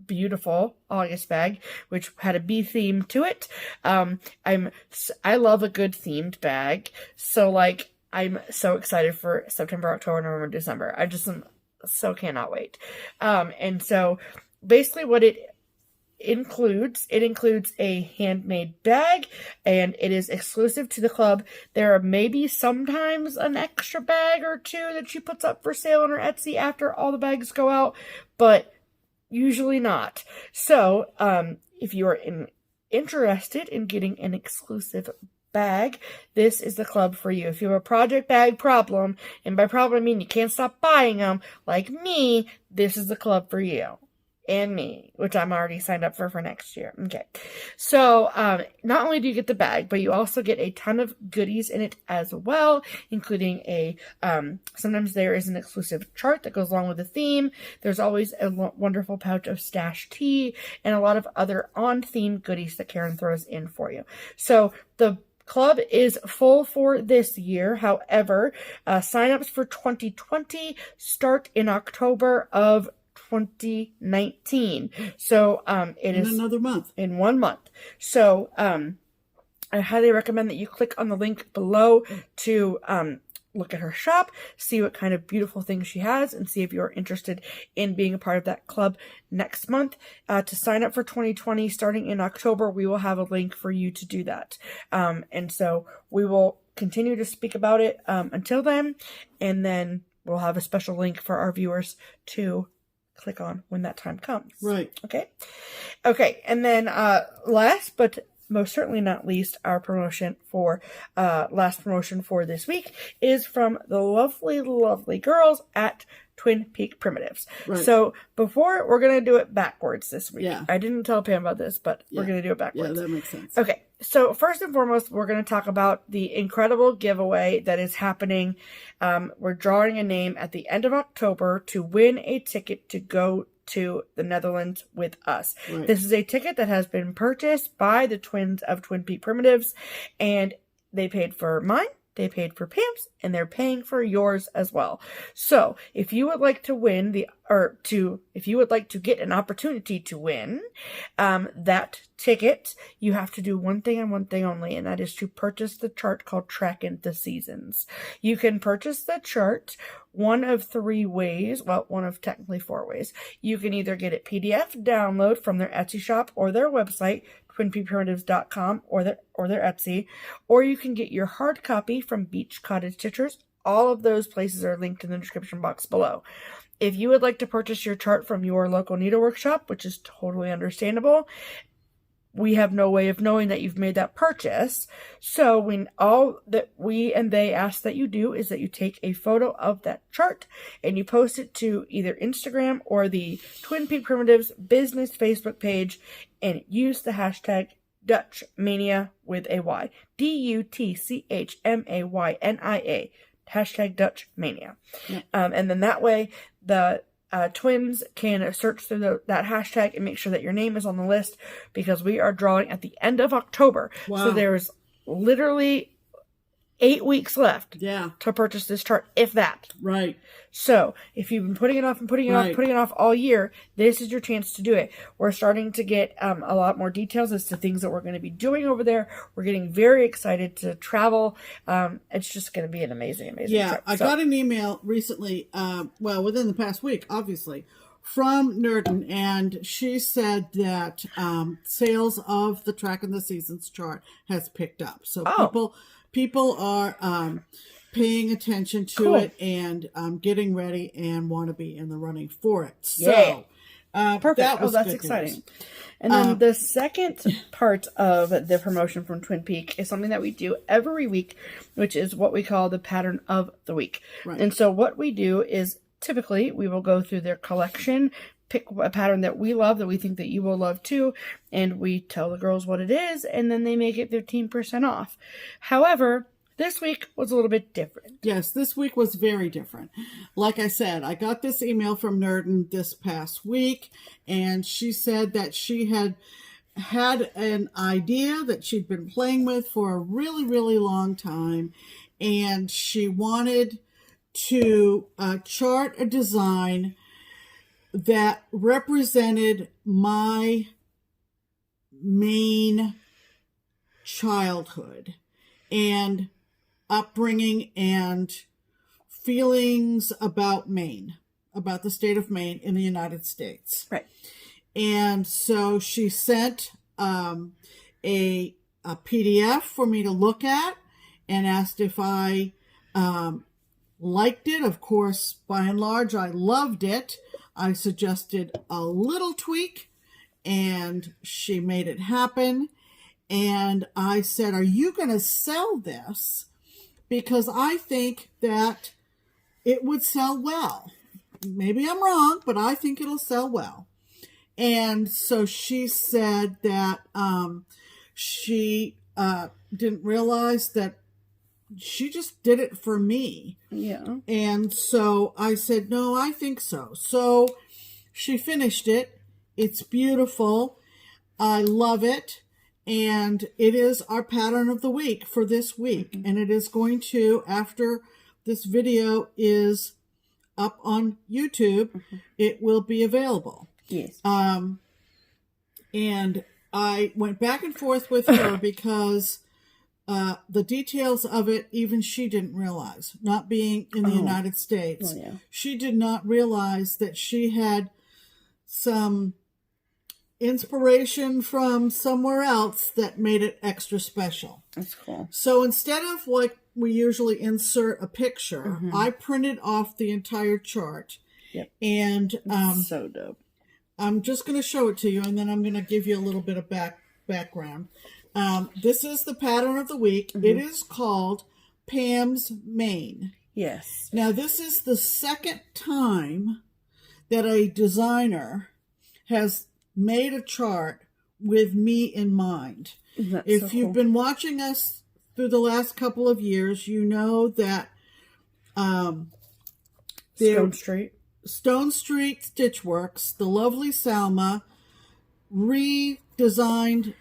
beautiful August bag, which had a bee theme to it. I love a good themed bag, so I'm so excited for September, October, November, December. I just so cannot wait. And so basically what it includes a handmade bag, and it is exclusive to the club. There may be sometimes an extra bag or 2 that she puts up for sale on her Etsy after all the bags go out, but usually not. So if you are interested in getting an exclusive bag, this is the club for you. If you have a project bag problem, and by problem I mean you can't stop buying them like me, this is the club for you and me, which I'm already signed up for next year. Okay, so not only do you get the bag, but you also get a ton of goodies in it as well, including a sometimes there is an exclusive chart that goes along with the theme. There's always a wonderful pouch of stash tea and a lot of other on theme goodies that Karen throws in for you. So the club is full for this year. However, signups for 2020 start in October of 2019. So it is another month. In 1 month. So I highly recommend that you click on the link below to look at her shop, see what kind of beautiful things she has, and see if you're interested in being a part of that club next month. To sign up for 2020, starting in October, we will have a link for you to do that. And so we will continue to speak about it until then, and then we'll have a special link for our viewers to click on when that time comes. Right. Okay. Okay. And then last but most certainly not least, our promotion for last promotion for this week is from the lovely girls at Twin Peak Primitives. Right. So before, we're going to do it backwards this week. Yeah. I didn't tell Pam about this, but we're going to do it backwards. Yeah, that makes sense. Okay. So first and foremost, we're going to talk about the incredible giveaway that is happening. We're drawing a name at the end of October to win a ticket to go to the Netherlands with us. Right. This is a ticket that has been purchased by the twins of Twin Peak Primitives, and they paid for mine, they paid for Pam's, and they're paying for yours as well. So if you would like to win if you would like to get an opportunity to win that ticket, you have to do one thing and one thing only, and that is to purchase the chart called Trackin' the Seasons. You can purchase the chart one of 3 ways, well, one of technically 4 ways. You can either get it PDF download from their Etsy shop or their website, twinpeakprimitives.com, or their Etsy, or you can get your hard copy from Beach Cottage Stitchers. All of those places are linked in the description box below. If you would like to purchase your chart from your local needlework shop, which is totally understandable, we have no way of knowing that you've made that purchase. So all that we and they ask that you do is that you take a photo of that chart and you post it to either Instagram or the Twin Peak Primitives business Facebook page, and use the hashtag DutchMania with a Y. DutchMaYnia. Hashtag DutchMania. Yeah. And then that way the twins can search through that hashtag and make sure that your name is on the list, because we are drawing at the end of October. Wow. So there's literally 8 weeks left to purchase this chart, if that. Right. So if you've been putting it off and putting it off all year, this is your chance to do it. We're starting to get a lot more details as to things that we're going to be doing over there. We're getting very excited to travel. It's just going to be an amazing trip. I got an email recently, within the past week, obviously, from Nerden, and she said that sales of the Trackin' the Seasons chart has picked up. So people are paying attention to it and getting ready and want to be in the running for it. So, perfect. That's exciting. News. And then the second part of the promotion from Twin Peak is something that we do every week, which is what we call the pattern of the week. Right. And so what we do is typically we will go through their collection, pick a pattern that we love, that we think that you will love too, and we tell the girls what it is, and then they make it 15% off. However, this week was a little bit different. Yes, this week was very different. Like I said, I got this email from Nerden this past week, and she said that she had an idea that she'd been playing with for a really, really long time, and she wanted to chart a design that represented my Maine childhood and upbringing and feelings about Maine, about the state of Maine in the United States. Right. And so she sent a PDF for me to look at and asked if I liked it. Of course, by and large, I loved it. I suggested a little tweak, and she made it happen. And I said, are you going to sell this? Because I think that it would sell well. Maybe I'm wrong, but I think it'll sell well. And so she said that she didn't realize that she just did it for me. Yeah. And so I said, no, I think so. So she finished it. It's beautiful. I love it. And it is our pattern of the week for this week. And it is going to, after this video is up on YouTube, it will be available. Yes. And I went back and forth with her because the details of it, even she didn't realize, not being in the United States. Oh, yeah. She did not realize that she had some inspiration from somewhere else that made it extra special. That's cool. So instead of like we usually insert a picture, I printed off the entire chart. Yep. And so dope. I'm just going to show it to you, and then I'm going to give you a little bit of background. This is the pattern of the week. It is called Pam's Maine. Yes. Now, this is the second time that a designer has made a chart with me in mind. If you've been watching us through the last couple of years, you know that Stone Street Stitchworks, the lovely Salma, redesigned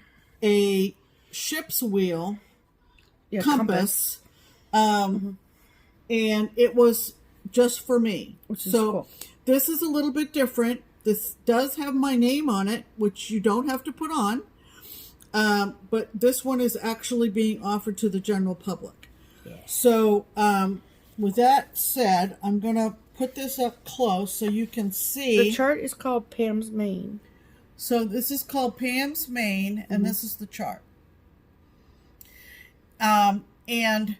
a ship's wheel compass. And it was just for me. Which is cool. This is a little bit different. This does have my name on it, which you don't have to put on. But this one is actually being offered to the general public. Yeah. So with that said, I'm going to put this up close so you can see. The chart is called Pam's Maine. So this is called Pam's Maine, and this is the chart. And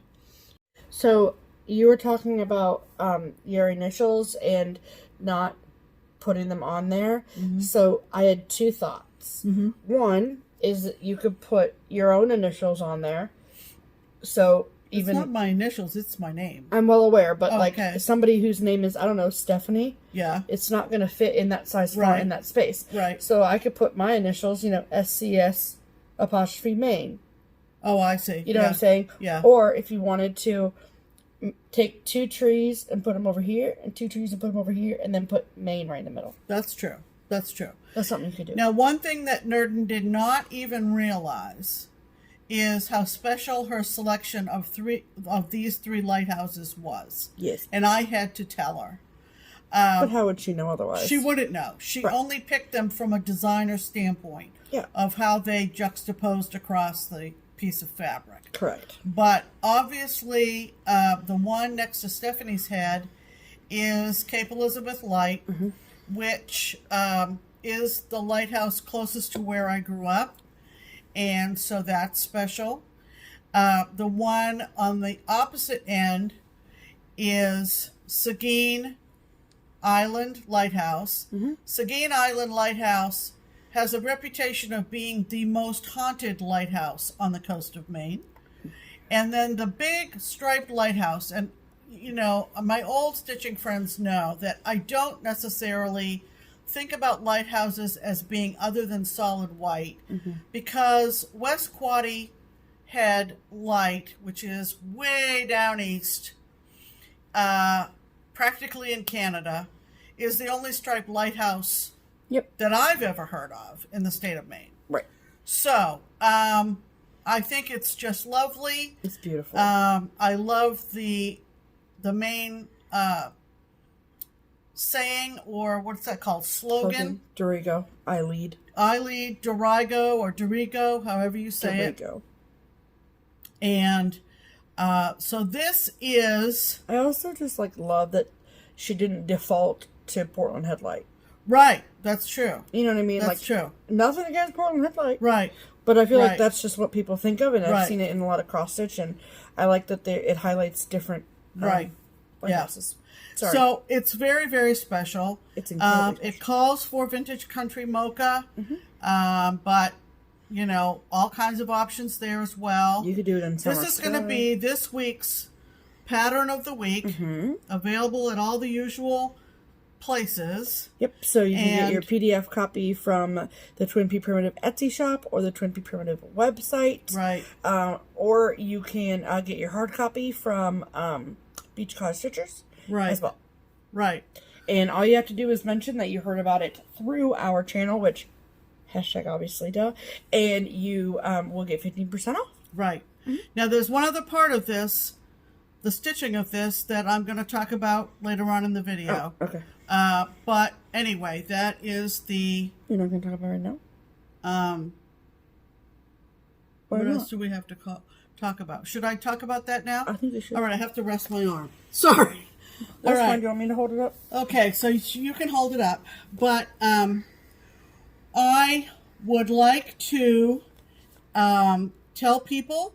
so you were talking about your initials and not putting them on there. So I had two thoughts. One is that you could put your own initials on there. So even it's not my initials, it's my name. I'm well aware, but like somebody whose name is, I don't know, Stephanie. Yeah. It's not going to fit in that size font in that space. Right. So I could put my initials, SCS apostrophe Maine. Oh, I see. You know what I'm saying? Yeah. Or if you wanted to take 2 trees and put them over here, and 2 trees and put them over here, and then put Maine right in the middle. That's true. That's true. That's something you could do. Now, one thing that Nerden did not even realize is how special her selection of these 3 lighthouses was. Yes. And I had to tell her. But how would she know otherwise? She wouldn't know. She only picked them from a designer standpoint of how they juxtaposed across the piece of fabric. Correct. But obviously, the one next to Stephanie's head is Cape Elizabeth Light, which is the lighthouse closest to where I grew up. And so that's special. The one on the opposite end is Seguin Island Lighthouse. Seguin Island Lighthouse has a reputation of being the most haunted lighthouse on the coast of Maine. And then the big striped lighthouse, and my old stitching friends know that I don't necessarily think about lighthouses as being other than solid white, because West Quoddy Head Light, which is way down east, practically in Canada, is the only striped lighthouse that I've ever heard of in the state of Maine. Right. So, I think it's just lovely. It's beautiful. I love the Maine saying, or what's that called? Slogan? Dorigo. I lead. Dorigo, or Dorigo, however you say Dorigo. it. And so this is... I also just love that she didn't default to Portland Headlight. Right. That's true. You know what I mean? That's true. Nothing against Portland Headlight. Right. But I feel like that's just what people think of, and I've seen it in a lot of cross stitch, and I like that it highlights different lighthouses. Sorry. So it's very, very special. It's incredibly special. It calls for vintage country mocha, but all kinds of options there as well. You could do it in summer. This is going to be this week's pattern of the week, available at all the usual places. Yep, so you can get your PDF copy from the Twin P Primitive Etsy shop or the Twin P Primitive website. Right. Or you can get your hard copy from Beach Cottage Stitchers as well. Right. And all you have to do is mention that you heard about it through our channel, which, hashtag obviously, duh, and you will get 15% off. Right. Now, there's one other part of this, the stitching of this, that I'm going to talk about later on in the video. Oh, okay. But anyway, that is the... You're not going to talk about it right now? What else do we have to talk about? Should I talk about that now? I think you should. All right, I have to rest my arm. Sorry. That's fine. Do you want me to hold it up? Okay, so you can hold it up. But I would like to tell people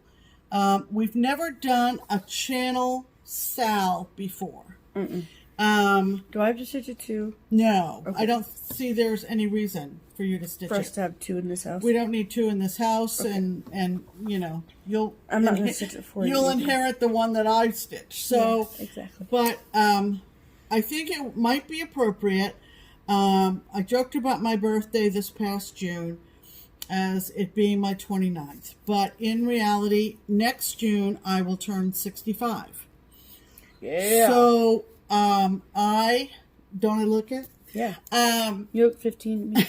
we've never done a channel sal before. Do I have to stitch it too? No, okay. I don't see there's any reason for you to stitch it. For us to have 2 in this house? We don't need 2 in this house, okay. and you know, I'm not going to stitch it for you. You'll inherit the one that I stitch. So, yeah, exactly. But I think it might be appropriate. I joked about my birthday this past June as it being my 29th. But in reality, next June, I will turn 65. Yeah. So, don't I look it? Yeah. You look 15 to me.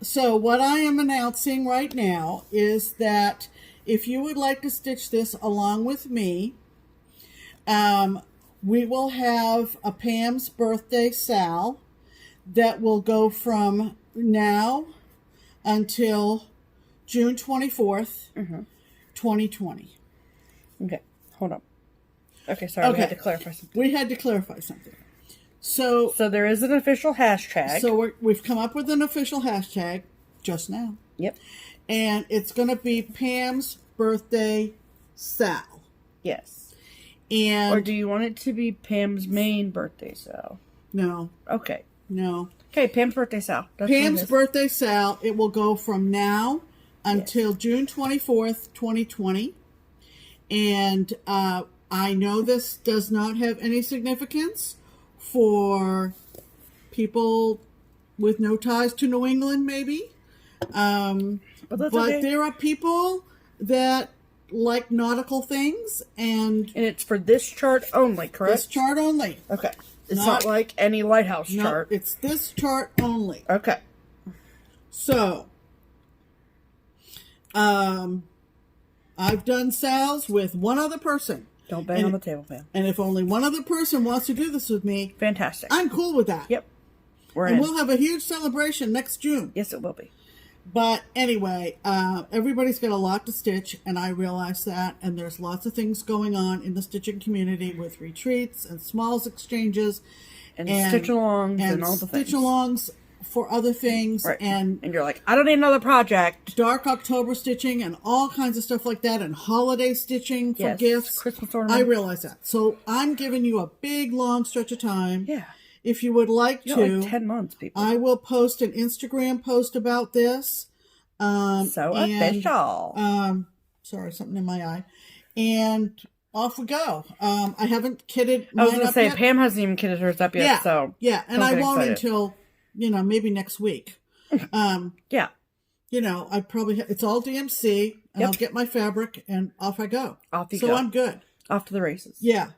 So what I am announcing right now is that if you would like to stitch this along with me, we will have a Pam's birthday sal that will go from now until June 24th, 2020. Okay, hold on. Okay, sorry, we had to clarify something. We had to clarify something. So there is an official hashtag. So we've come up with an official hashtag just now. Yep. And it's going to be Pam's birthday sal. Yes. And or do you want it to be Pam's Maine birthday sal? No. Okay. No. Okay, Pam's birthday sal. That's Pam's birthday sal. It will go from now until June 24th, 2020. And I know this does not have any significance for people with no ties to New England, maybe. But okay. There are people that like nautical things, and it's for this chart only, correct? This chart only. Okay. It's not like any lighthouse chart. It's this chart only. Okay. So, I've done sals with one other person. Don't bang on the table, Pam. And if only one other person wants to do this with me, fantastic. I'm cool with that. Yep. We'll have a huge celebration next June. Yes, it will be. But anyway, everybody's got a lot to stitch, and I realize that. And there's lots of things going on in the stitching community with retreats and smalls exchanges. And stitch-alongs and all the things. Stitch-alongs for other things. Right. And you're like, I don't need another project. Dark October stitching and all kinds of stuff like that. And holiday stitching for gifts. Christmas ornaments. I realize that. So I'm giving you a big, long stretch of time. Yeah. If you would like to, like 10 months, people. I will post an Instagram post about this. Official. Sorry, something in my eye. And off we go. I haven't kitted I was going to say, yet. Pam hasn't even kitted hers up yet, yeah, so. Yeah, and I won't until, maybe next week. Yeah. I probably, it's all DMC, and I'll get my fabric, and off I go. Off you go. So I'm good. Off to the races. Yeah.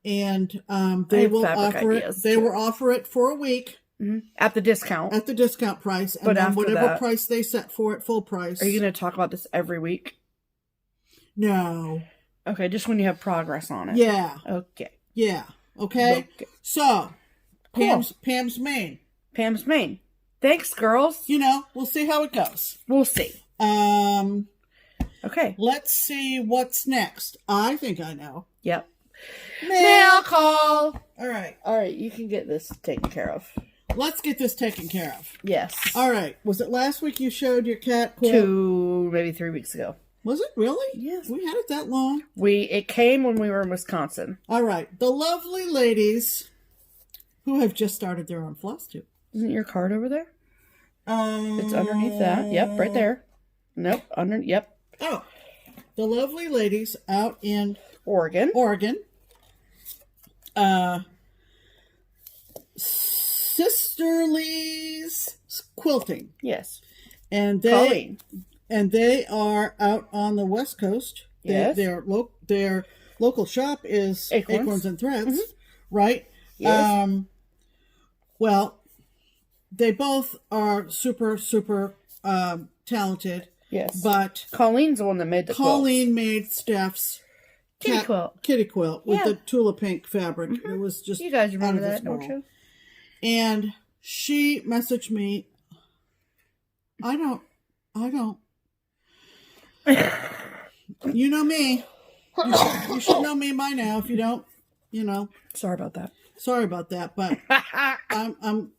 They will offer it. They will offer it for a week. Mm-hmm. At the discount. At the discount price. And then whatever price they set for it, full price. Are you going to talk about this every week? No. Okay, just when you have progress on it. Yeah. Okay. Yeah. Okay. So, cool. Pam's Maine. Pam's Maine. Thanks, girls. We'll see how it goes. We'll see. Okay. Let's see what's next. I think I know. Yep. Mail call. All right. All right, you can get this taken care of. Let's get this taken care of. Yes. All right. Was it last week you showed your cat quilt? 2, maybe 3 weeks ago. Was it really? Yes. We had it that long. It came when we were in Wisconsin. All right. The lovely ladies who have just started their own FlossTube. Isn't your card over there? It's underneath that. Yep, right there. Nope, yep. Oh. The lovely ladies out in Oregon. Sisterly's Quilting. Yes. And they are out on the West Coast. Yes. Their local shop is Acorns and Threads, right? Yes. Well, they both are super, super talented. Yes. But Colleen's the one that made the Colleen made Steph's kitty quilt with the Tula pink fabric. Mm-hmm. It was just, you guys remember that, don't you? And she messaged me. I don't. You know me. You should know me by now. If you don't, Sorry about that. But I'm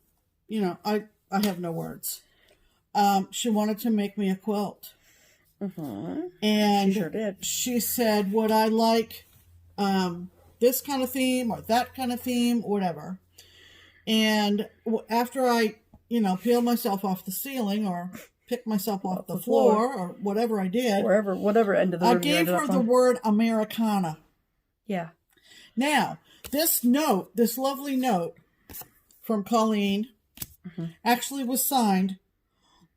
I have no words. She wanted to make me a quilt. And she sure did. She said, would I like this kind of theme or that kind of theme, whatever. And after I, peel myself off the ceiling or pick myself off the floor or whatever I did. Whatever end of the room I gave her the word Americana. Yeah. Now, this lovely note from Colleen actually was signed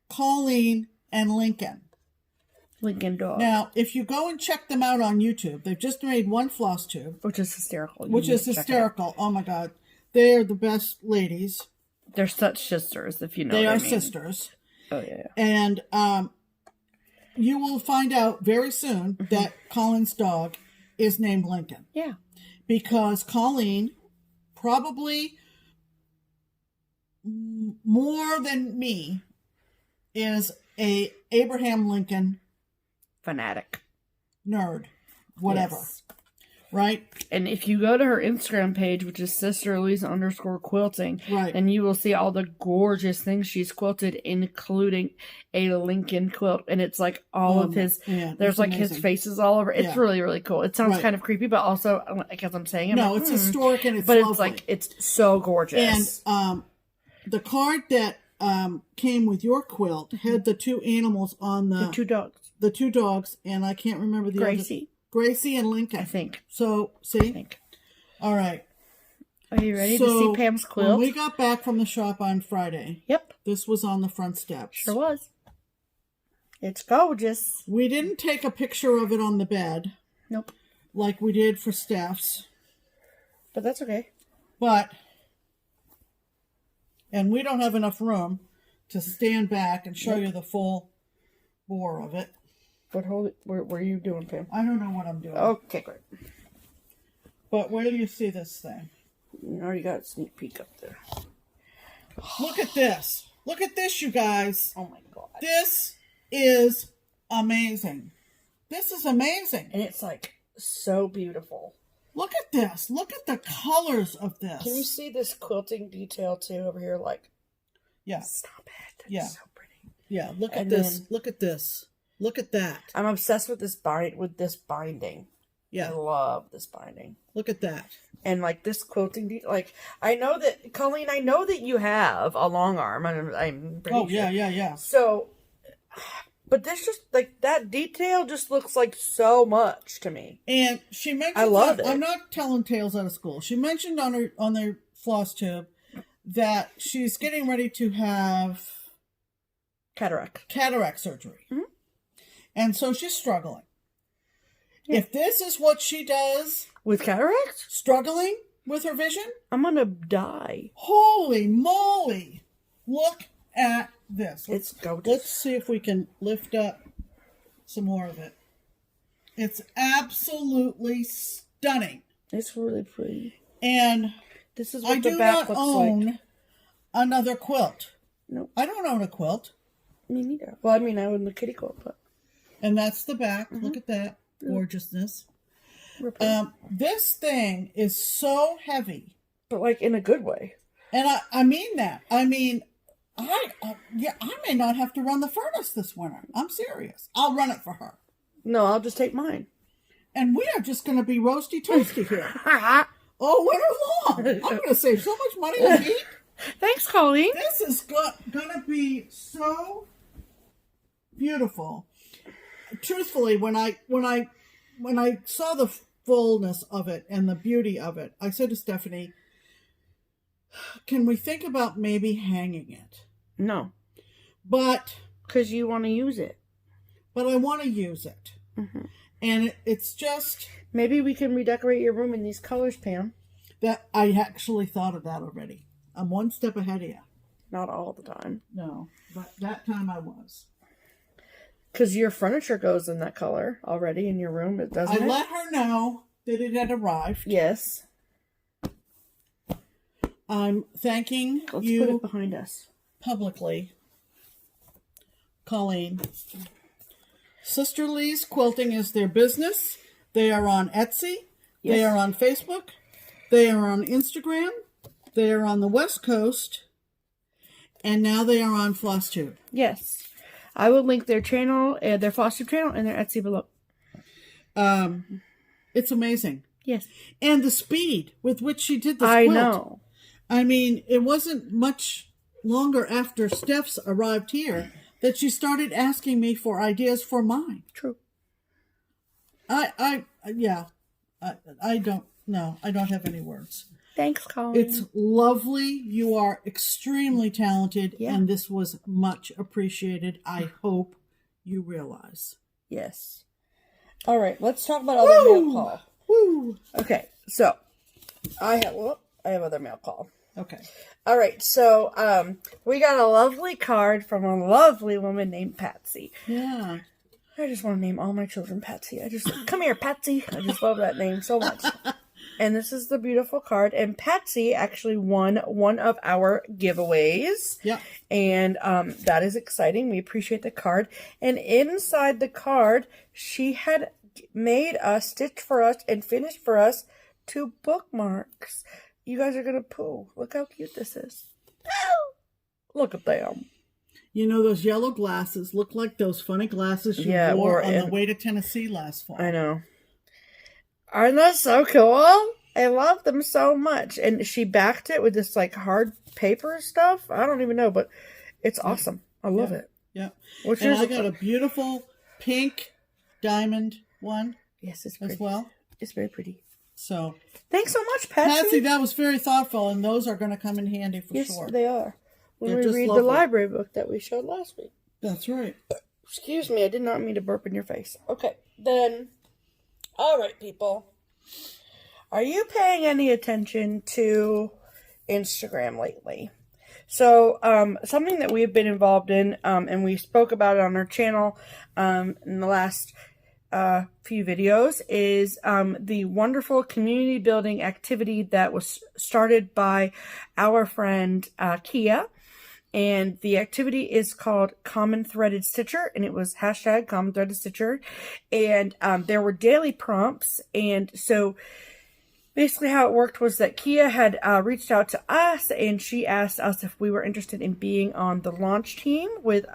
Colleen and Lincoln. Lincoln dog. Now, if you go and check them out on YouTube, they've just made one FlossTube. Which is hysterical. Oh my God. They're the best ladies. They're such sisters, if you know They what I are mean. sisters. Oh, yeah. And you will find out very soon that Colleen's dog is named Lincoln. Yeah. Because Colleen, probably more than me, is a Abraham Lincoln fanatic. Nerd. Whatever. Yes. Right? And if you go to her Instagram page, which is sisterelisa_quilting, right, then you will see all the gorgeous things she's quilted, including a Lincoln quilt. And it's like all of his, there's like amazing. His faces all over. It's really, really cool. It sounds kind of creepy, but also, as I'm saying, it's historic and it's but lovely. It's like, it's so gorgeous. And the card that came with your quilt had the two animals on the two dogs. The two dogs, and I can't remember the Gracie and Lincoln. I think. So, see? All right. Are you ready to see Pam's quilt? When we got back from the shop on Friday, this was on the front steps. Sure was. It's gorgeous. We didn't take a picture of it on the bed. Nope. Like we did for Steph's. But that's okay. And we don't have enough room to stand back and show you the full bore of it. But hold it. What are you doing, Pam? I don't know what I'm doing. Okay, great. But where do you see this thing? You already got a sneak peek up there. Look at this. Look at this, you guys. Oh my God. This is amazing. This is amazing. And it's like so beautiful. Look at this. Look at the colors of this. Can you see this quilting detail too over here? Like, yeah. Stop it. It's so pretty. Yeah. Look at this. Look at this. Look at that. I'm obsessed with this binding. Yeah. I love this binding. Look at that. And like this quilting, like I know that, Colleen, I know that you have a long arm. I'm pretty sure. Yeah. So, but this just like that detail just looks like so much to me. And she mentioned, I love it. I'm not telling tales out of school. She mentioned on their FlossTube that she's getting ready to have cataract surgery. Mm-hmm. And so she's struggling. Yeah. If this is what she does with cataract, struggling with her vision, I'm gonna die. Holy moly! Look at this. It's gorgeous. Let's see if we can lift up some more of it. It's absolutely stunning. It's really pretty. And this is what the back looks like. I do not own another quilt. No, I don't own a quilt. Me neither. Well, I mean, I own the kitty quilt, but. And that's the back. Mm-hmm. Look at that gorgeousnness. This thing is so heavy, but like in a good way. And I mean that. I mean, I may not have to run the furnace this winter. I'm serious. I'll run it for her. No, I'll just take mine. And we are just going to be roasty toasty here. All winter long. I'm going to save so much money on heat. Thanks, Colleen. This is going to be so beautiful. Truthfully, when I saw the fullness of it and the beauty of it, I said to Stephanie, can we think about maybe hanging it? No. But... because you want to use it. But I want to use it. Mm-hmm. And it's just... maybe we can redecorate your room in these colors, Pam. That I actually thought of that already. I'm one step ahead of you. Not all the time. No, but that time I was. Because your furniture goes in that color already in your room, doesn't it? I let her know that it had arrived. Yes. I'm thanking Let's you put it behind us. Publicly, Colleen. Sister Lee's Quilting is their business. They are on Etsy. Yes. They are on Facebook. They are on Instagram. They are on the West Coast. And now they are on FlossTube. Yes. I will link their channel, their FlossTube channel, and their Etsy below. It's amazing. Yes. And the speed with which she did this quilt. I know. I mean, it wasn't much longer after Steph's arrived here that she started asking me for ideas for mine. True. I don't know. I don't have any words. Thanks, Colleen. It's lovely. You are extremely talented, and this was much appreciated. I hope you realize. Yes. All right, let's talk about other mail call. Woo! Okay, so I have other mail call. Okay. All right, so we got a lovely card from a lovely woman named Patsy. Yeah. I just want to name all my children Patsy. Come here, Patsy. I just love that name so much. And this is the beautiful card. And Patsy actually won one of our giveaways. Yeah. And that is exciting. We appreciate the card. And inside the card, she had made us, stitched for us, and finished for us 2 bookmarks. You guys are going to poo. Look how cute this is. Look at them. You know, those yellow glasses look like those funny glasses you wore on the way to Tennessee last fall. I know. Aren't those so cool? I love them so much. And she backed it with this like hard paper stuff. I don't even know, but it's awesome. I love it. Yeah. And I got a beautiful pink diamond one. Yes, it's pretty. As well. It's very pretty. So thanks so much, Patsy. Patsy, that was very thoughtful, and those are going to come in handy for sure. Yes, they are. When They're we read lovely. the library book that we showed last week. That's right. Excuse me, I did not mean to burp in your face. Okay, then. All right, people. Are you paying any attention to Instagram lately? So, something that we've been involved in, and we spoke about it on our channel in the last few videos, is the wonderful community building activity that was started by our friend Kia. And the activity is called Common Threaded Stitcher, and it was hashtag Common Threaded Stitcher. And there were daily prompts. And so basically how it worked was that Kia had reached out to us, and she asked us if we were interested in being on the launch team with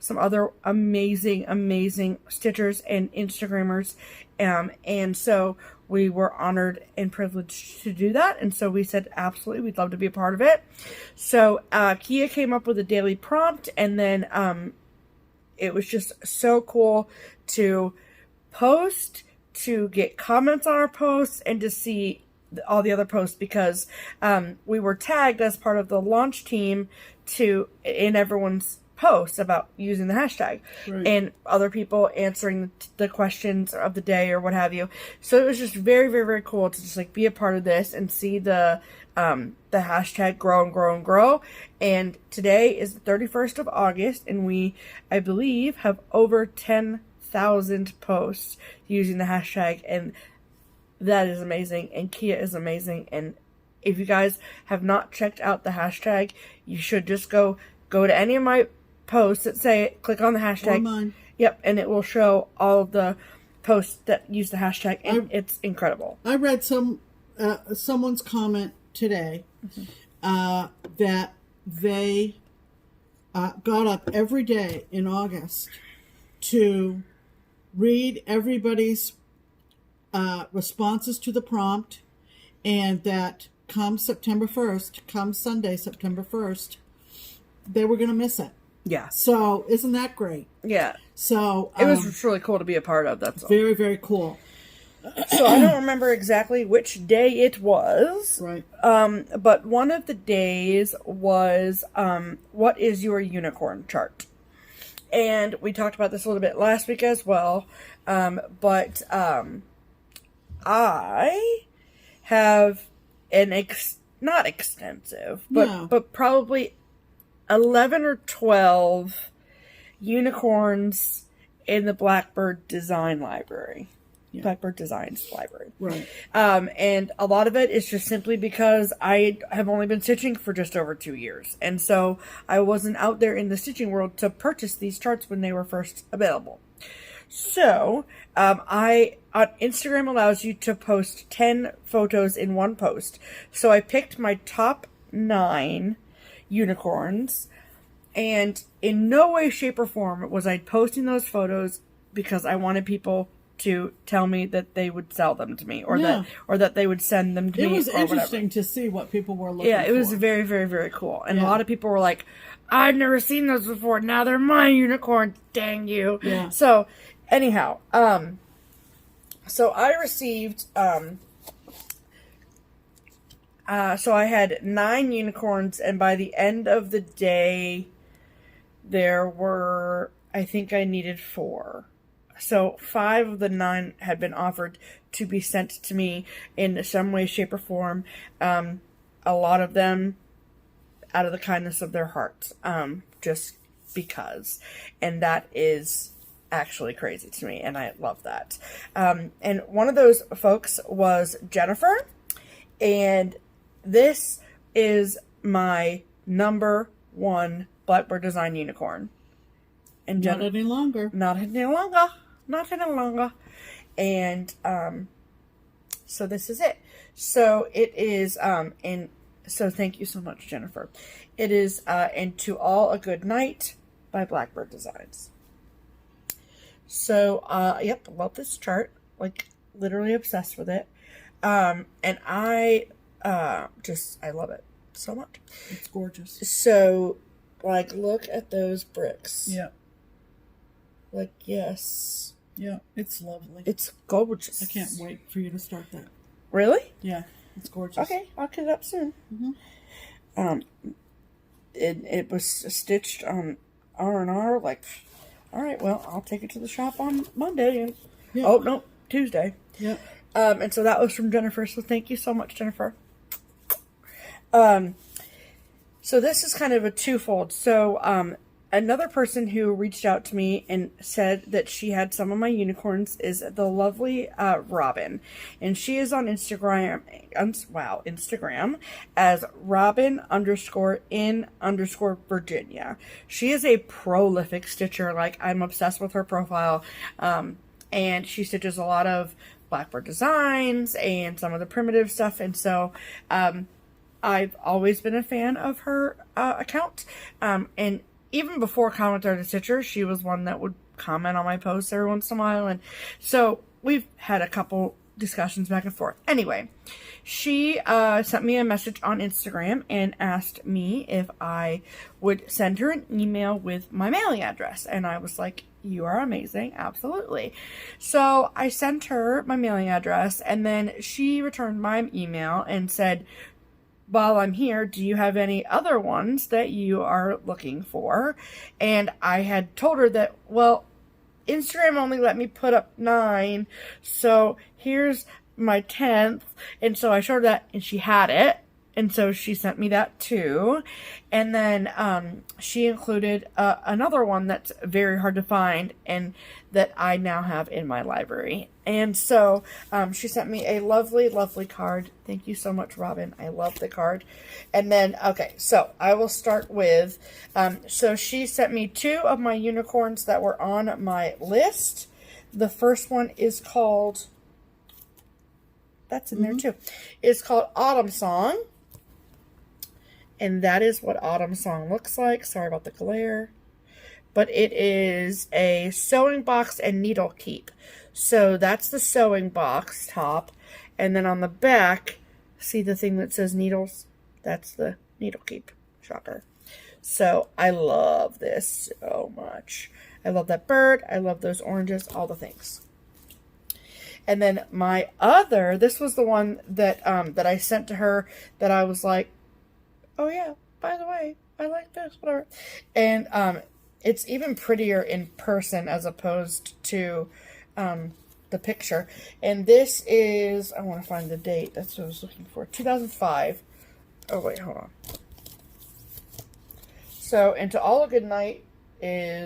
some other amazing stitchers and Instagrammers. And so we were honored and privileged to do that. And so we said, absolutely, we'd love to be a part of it. So Kia came up with a daily prompt, and then it was just so cool to post, to get comments on our posts, and to see all the other posts, because we were tagged as part of the launch team in everyone's posts about using the hashtag, right, and other people answering the questions of the day or what have you. So it was just very, very, very cool to just like be a part of this and see the hashtag grow and grow and grow. And today is the 31st of August, and we, I believe, have over 10,000 posts using the hashtag, and that is amazing. And Kia is amazing. And if you guys have not checked out the hashtag, you should just go to any of my posts that say click on the hashtag. Or mine. Yep, and it will show all of the posts that use the hashtag, and it's incredible. I read someone's comment today that they got up every day in August to read everybody's responses to the prompt, and that come Sunday, September 1st, they were going to miss it. Yeah. So isn't that great? Yeah. So it was really cool to be a part of. That's all. Very, very cool. So I don't remember exactly which day it was. Right. But one of the days was what is your unicorn chart? And we talked about this a little bit last week as well. But I have not extensive, but probably 11 or 12 unicorns in the Blackbird Design Library. Yeah. Blackbird Designs Library. Right. And a lot of it is just simply because I have only been stitching for just over 2 years. And so I wasn't out there in the stitching world to purchase these charts when they were first available. So, on Instagram allows you to post 10 photos in one post. So I picked my top 9 unicorns, and in no way, shape, or form was I posting those photos because I wanted people to tell me that they would sell them to me, or that they would send them to me. It was interesting whatever. To see what people were looking for. Yeah, it was very, very, very cool. And a lot of people were like, I've never seen those before. Now they're my unicorn. Dang you. Yeah. So, anyhow, so I received, so I had 9 unicorns, and by the end of the day, there were, I think I needed 4. So 5 of the 9 had been offered to be sent to me in some way, shape, or form. A lot of them out of the kindness of their hearts, just because. And that is actually crazy to me, and I love that. And one of those folks was Jennifer, and this is my number 1 Blackbird Design unicorn. And not any longer. Not any longer. Not any longer. And so this is it. So it is, and so thank you so much, Jennifer. It is And To All a Good Night by Blackbird Designs. So, yep, love this chart. Like, literally obsessed with it. And I love it so much. It's gorgeous. So, like, look at those bricks. Yeah. Like, yes. Yeah, it's lovely. It's gorgeous. I can't wait for you to start that. Really? Yeah, it's gorgeous. Okay, I'll get it up soon. Mm-hmm. It was stitched on R&R, like, all right, well, I'll take it to the shop on Monday. And, oh, no, Tuesday. Yeah. And so that was from Jennifer, so thank you so much, Jennifer. So this is kind of a twofold. So, another person who reached out to me and said that she had some of my unicorns is the lovely Robin. And she is on Instagram as Robin_in_Virginia. She is a prolific stitcher. Like, I'm obsessed with her profile. And she stitches a lot of Blackbird Designs and some of the primitive stuff. And so, I've always been a fan of her account. And even before Comment Art and Stitcher, she was one that would comment on my posts every once in a while. And so we've had a couple discussions back and forth. Anyway, she sent me a message on Instagram and asked me if I would send her an email with my mailing address. And I was like, you are amazing. Absolutely. So I sent her my mailing address, and then she returned my email and said, while I'm here, do you have any other ones that you are looking for? And I had told her that, well, Instagram only let me put up 9, so here's my 10th. And so I showed her that, and she had it. And so she sent me that too. And then she included another one that's very hard to find and that I now have in my library. And so she sent me a lovely, lovely card. Thank you so much, Robin. I love the card. And then, okay, so I will start with, so she sent me 2 of my unicorns that were on my list. The first one is called, that's in there too, it's called Autumn Song. And that is what Autumn Song looks like. Sorry about the glare. But it is a sewing box and needle keep. So that's the sewing box top. And then on the back, see the thing that says needles? That's the needle keep. Shocker. So I love this so much. I love that bird. I love those oranges. All the things. And then my other, this was the one that that I sent to her that I was like, oh yeah, by the way, I like this, whatever. And it's even prettier in person as opposed to the picture. And this is, I want to find the date. That's what I was looking for. 2005. Oh wait, hold on. So, Into All a Good Night is...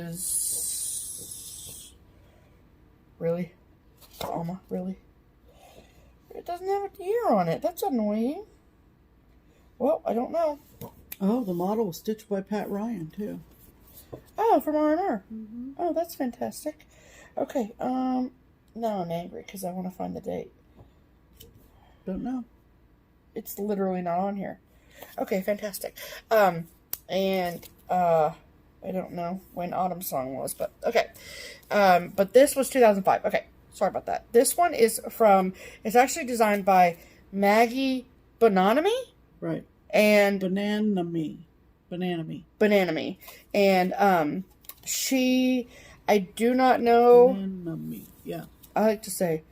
Really? Alma, really? It doesn't have a year on it. That's annoying. Well, I don't know. Oh, the model was stitched by Pat Ryan, too. Oh, from R&R. Mm-hmm. Oh, that's fantastic. Okay, now I'm angry because I want to find the date. Don't know. It's literally not on here. Okay, fantastic. I don't know when Autumn Song was, but okay. But this was 2005. Okay, sorry about that. This one is it's actually designed by Maggie Bananami. Right. And Bananami. And I do not know. Bananami, yeah. I like to say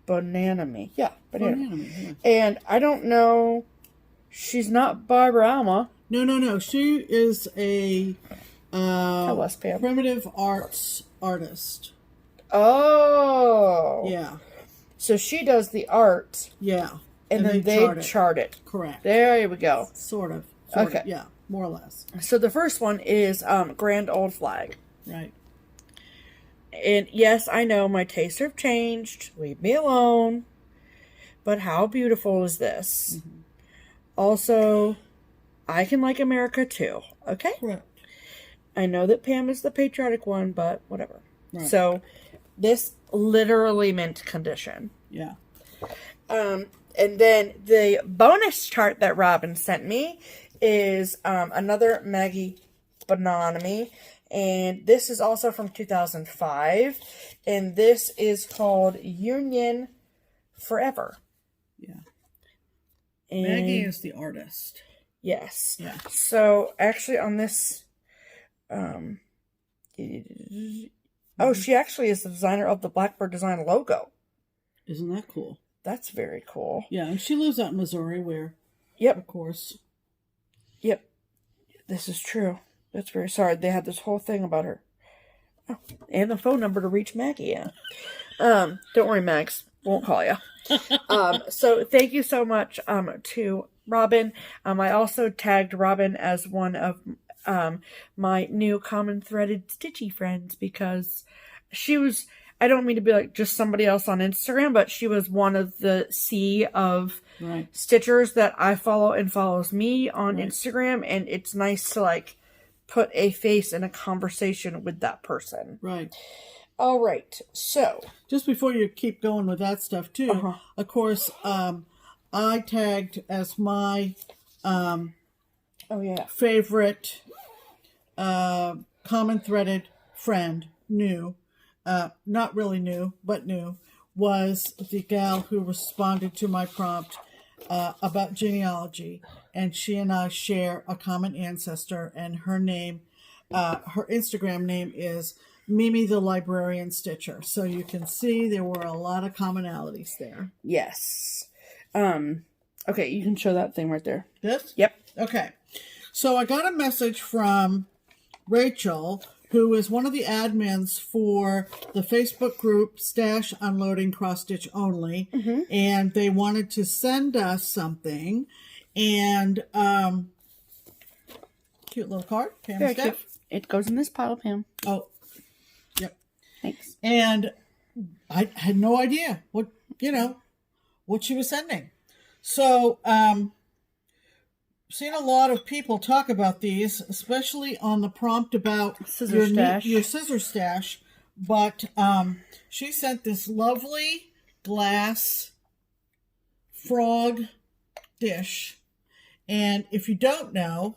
Bananami. Yeah, Bananami, yeah. And I don't know. She's not Barbara Alma. No. She is a Tell us, Pam. primitive arts artist. Oh. Yeah. So she does the art. Yeah. And then they chart it. Correct. There we go. Sort of. Okay. Yeah, more or less. So the first one is Grand Old Flag. Right. And yes, I know my tastes have changed. Leave me alone. But how beautiful is this? Mm-hmm. Also, I can like America too. Okay? Correct. I know that Pam is the patriotic one, but whatever. Right. So, this literally mint condition. Yeah. And then the bonus chart that Robin sent me is another Maggie Bananami. And this is also from 2005. And this is called Union Forever. Yeah. And Maggie is the artist. Yes. Yeah. So, actually on this... she actually is the designer of the Blackbird Design logo. Isn't that cool? That's very cool. Yeah, and she lives out in Missouri where... Yep. Of course. Yep. This is true. That's very sorry. They had this whole thing about her. Oh, and the phone number to reach Maggie, yeah. Don't worry, Mags. Won't call you. So thank you so much to Robin. I also tagged Robin as one of my new common threaded stitchy friends because she was... I don't mean to be like just somebody else on Instagram, but she was one of the sea of stitchers that I follow and follows me on Instagram. And it's nice to like put a face in a conversation with that person. Right. All right. So just before you keep going with that stuff too, of course, I tagged as my favorite common threaded friend, new. Not really new, but new, was the gal who responded to my prompt about genealogy. And she and I share a common ancestor, and her name, her Instagram name is Mimi the Librarian Stitcher. So you can see there were a lot of commonalities there. Yes. Okay, you can show that thing right there. This? Yep. Okay. So I got a message from Rachel, who is one of the admins for the Facebook group Stash Unloading Cross Stitch Only. Mm-hmm. And they wanted to send us something. And cute little card. Pam Steph. It goes in this pile, Pam. Oh, yep. Thanks. And I had no idea what she was sending. So, seen a lot of people talk about these, especially on the prompt about your scissor stash. But she sent this lovely glass frog dish. And if you don't know,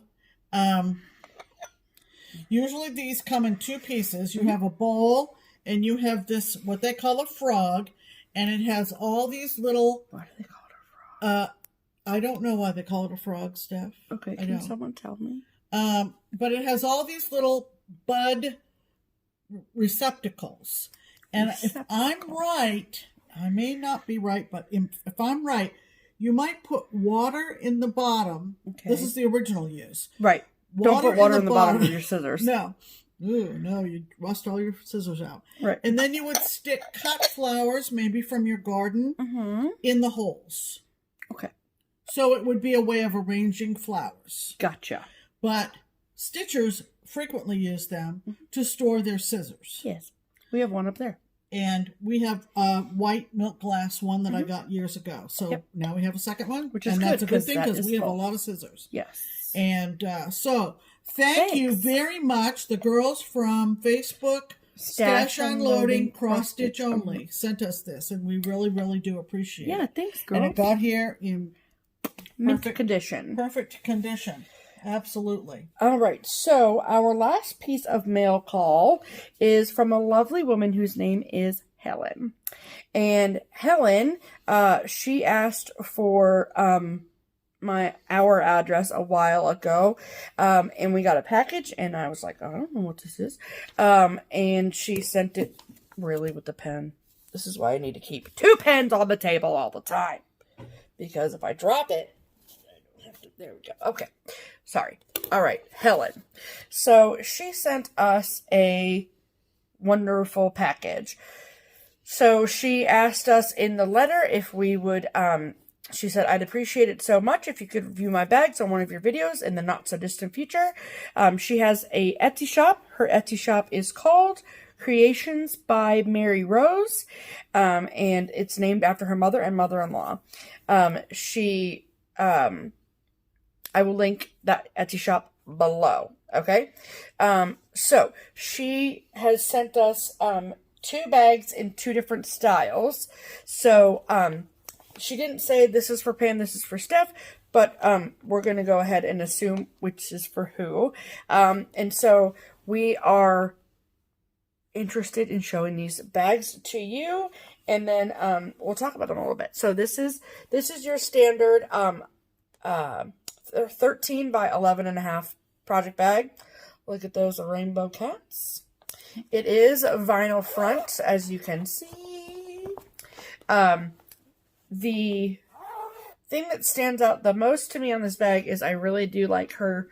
usually these come in two pieces. You have a bowl and you have this, what they call a frog. And it has all these little... Why do they call it a frog? I don't know why they call it a frog, Steph. Okay, can someone tell me? But it has all these little bud receptacles. And if I'm right, I may not be right, but if I'm right, you might put water in the bottom. Okay. This is the original use. Right. Don't put water in the bottom of your scissors. No. Ooh, no, you'd rust all your scissors out. Right. And then you would stick cut flowers, maybe from your garden, in the holes. Okay. So it would be a way of arranging flowers. Gotcha. But stitchers frequently use them to store their scissors. Yes. We have one up there. And we have a white milk glass one that I got years ago. So now we have a second one. Which is and good. That's a good thing because we have a lot of scissors. Yes. And so thank you very much. The girls from Facebook, Stash Unloading, Cross Stitch Only, sent us this. And we really, really do appreciate it. Yeah, thanks, girls. And it got here in perfect condition. Perfect condition. Absolutely. All right. So our last piece of mail call is from a lovely woman whose name is Helen. And Helen, she asked for our address a while ago. And we got a package and I was like, I don't know what this is. And she sent it really with the pen. This is why I need to keep 2 pens on the table all the time. Because if I drop it, there we go. Okay. Sorry. All right. Helen. So she sent us a wonderful package. So she asked us in the letter if we would, she said, I'd appreciate it so much if you could review my bags on one of your videos in the not so distant future. She has a Etsy shop. Her Etsy shop is called CreationsbyMaryRose. And it's named after her mother and mother-in-law. I will link that Etsy shop below, okay? So, she has sent us 2 bags in 2 different styles. So, she didn't say this is for Pam, this is for Steph, but we're going to go ahead and assume which is for who. And so, we are interested in showing these bags to you, and then we'll talk about them a little bit. So, this is your standard 13 by 11.5 project bag. Look at those rainbow cats. It is vinyl front, as you can see. The thing that stands out the most to me on this bag is I really do like her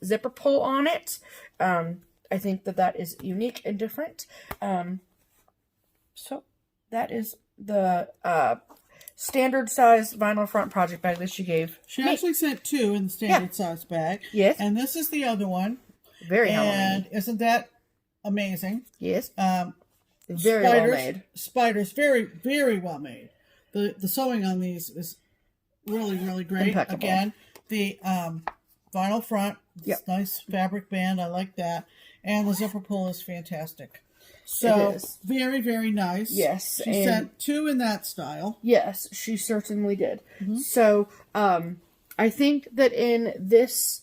zipper pull on it. I think that is unique and different. So that is the standard size vinyl front project bag that she gave. She actually sent 2 in the standard size bag. Yes. And this is the other one. Very Halloween. And isn't that amazing? Yes. Very well made. Spiders, very, very well made. The sewing on these is really, really great. Impeccable. Again, the vinyl front, nice fabric band. I like that. And the zipper pull is fantastic. So, very, very nice. Yes. She sent 2 in that style. Yes, she certainly did. So, I think that in this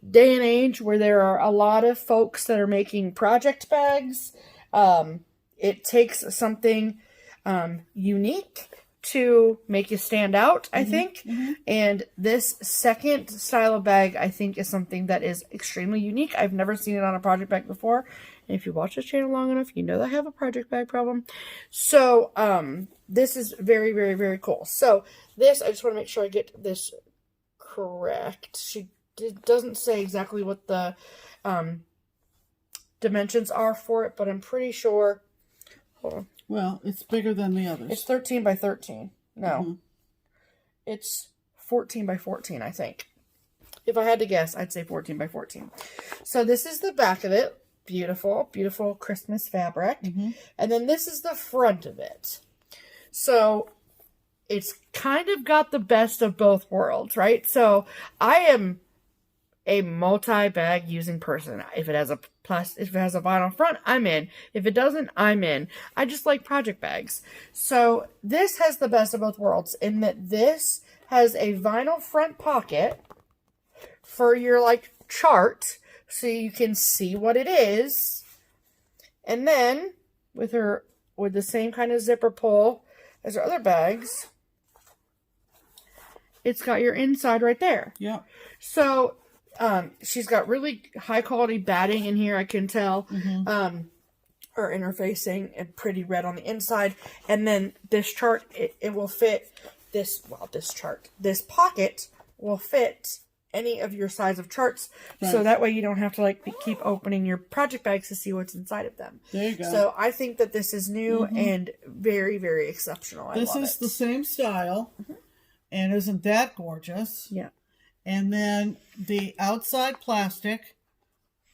day and age where there are a lot of folks that are making project bags, it takes something unique to make you stand out, I think. And this second style of bag, I think, is something that is extremely unique. I've never seen it on a project bag before. And if you watch this channel long enough, you know that I have a project bag problem. So, this is very, very, very cool. So, this, I just want to make sure I get this correct. She doesn't say exactly what the dimensions are for it, but I'm pretty sure. Hold on. Well, it's bigger than the others. It's 13 by 13. No. It's 14 by 14, I think. If I had to guess, I'd say 14 by 14. So, this is the back of it. Beautiful, beautiful Christmas fabric. And then this is the front of it. So, it's kind of got the best of both worlds, right? So, I am a multi-bag using person. If it has a vinyl front, I'm in. If it doesn't, I'm in. I just like project bags. So, this has the best of both worlds in that this has a vinyl front pocket for your, chart, so you can see what it is. And then, with the same kind of zipper pull as her other bags, it's got your inside right there. Yeah. So, she's got really high quality batting in here, I can tell. Her interfacing and pretty red on the inside. And then this chart, it will fit this pocket will fit any of your size of charts. Right. So that way you don't have to keep opening your project bags to see what's inside of them. There you go. So I think that this is new and very, very exceptional. This is the same style. And isn't that gorgeous? Yeah. and then the outside plastic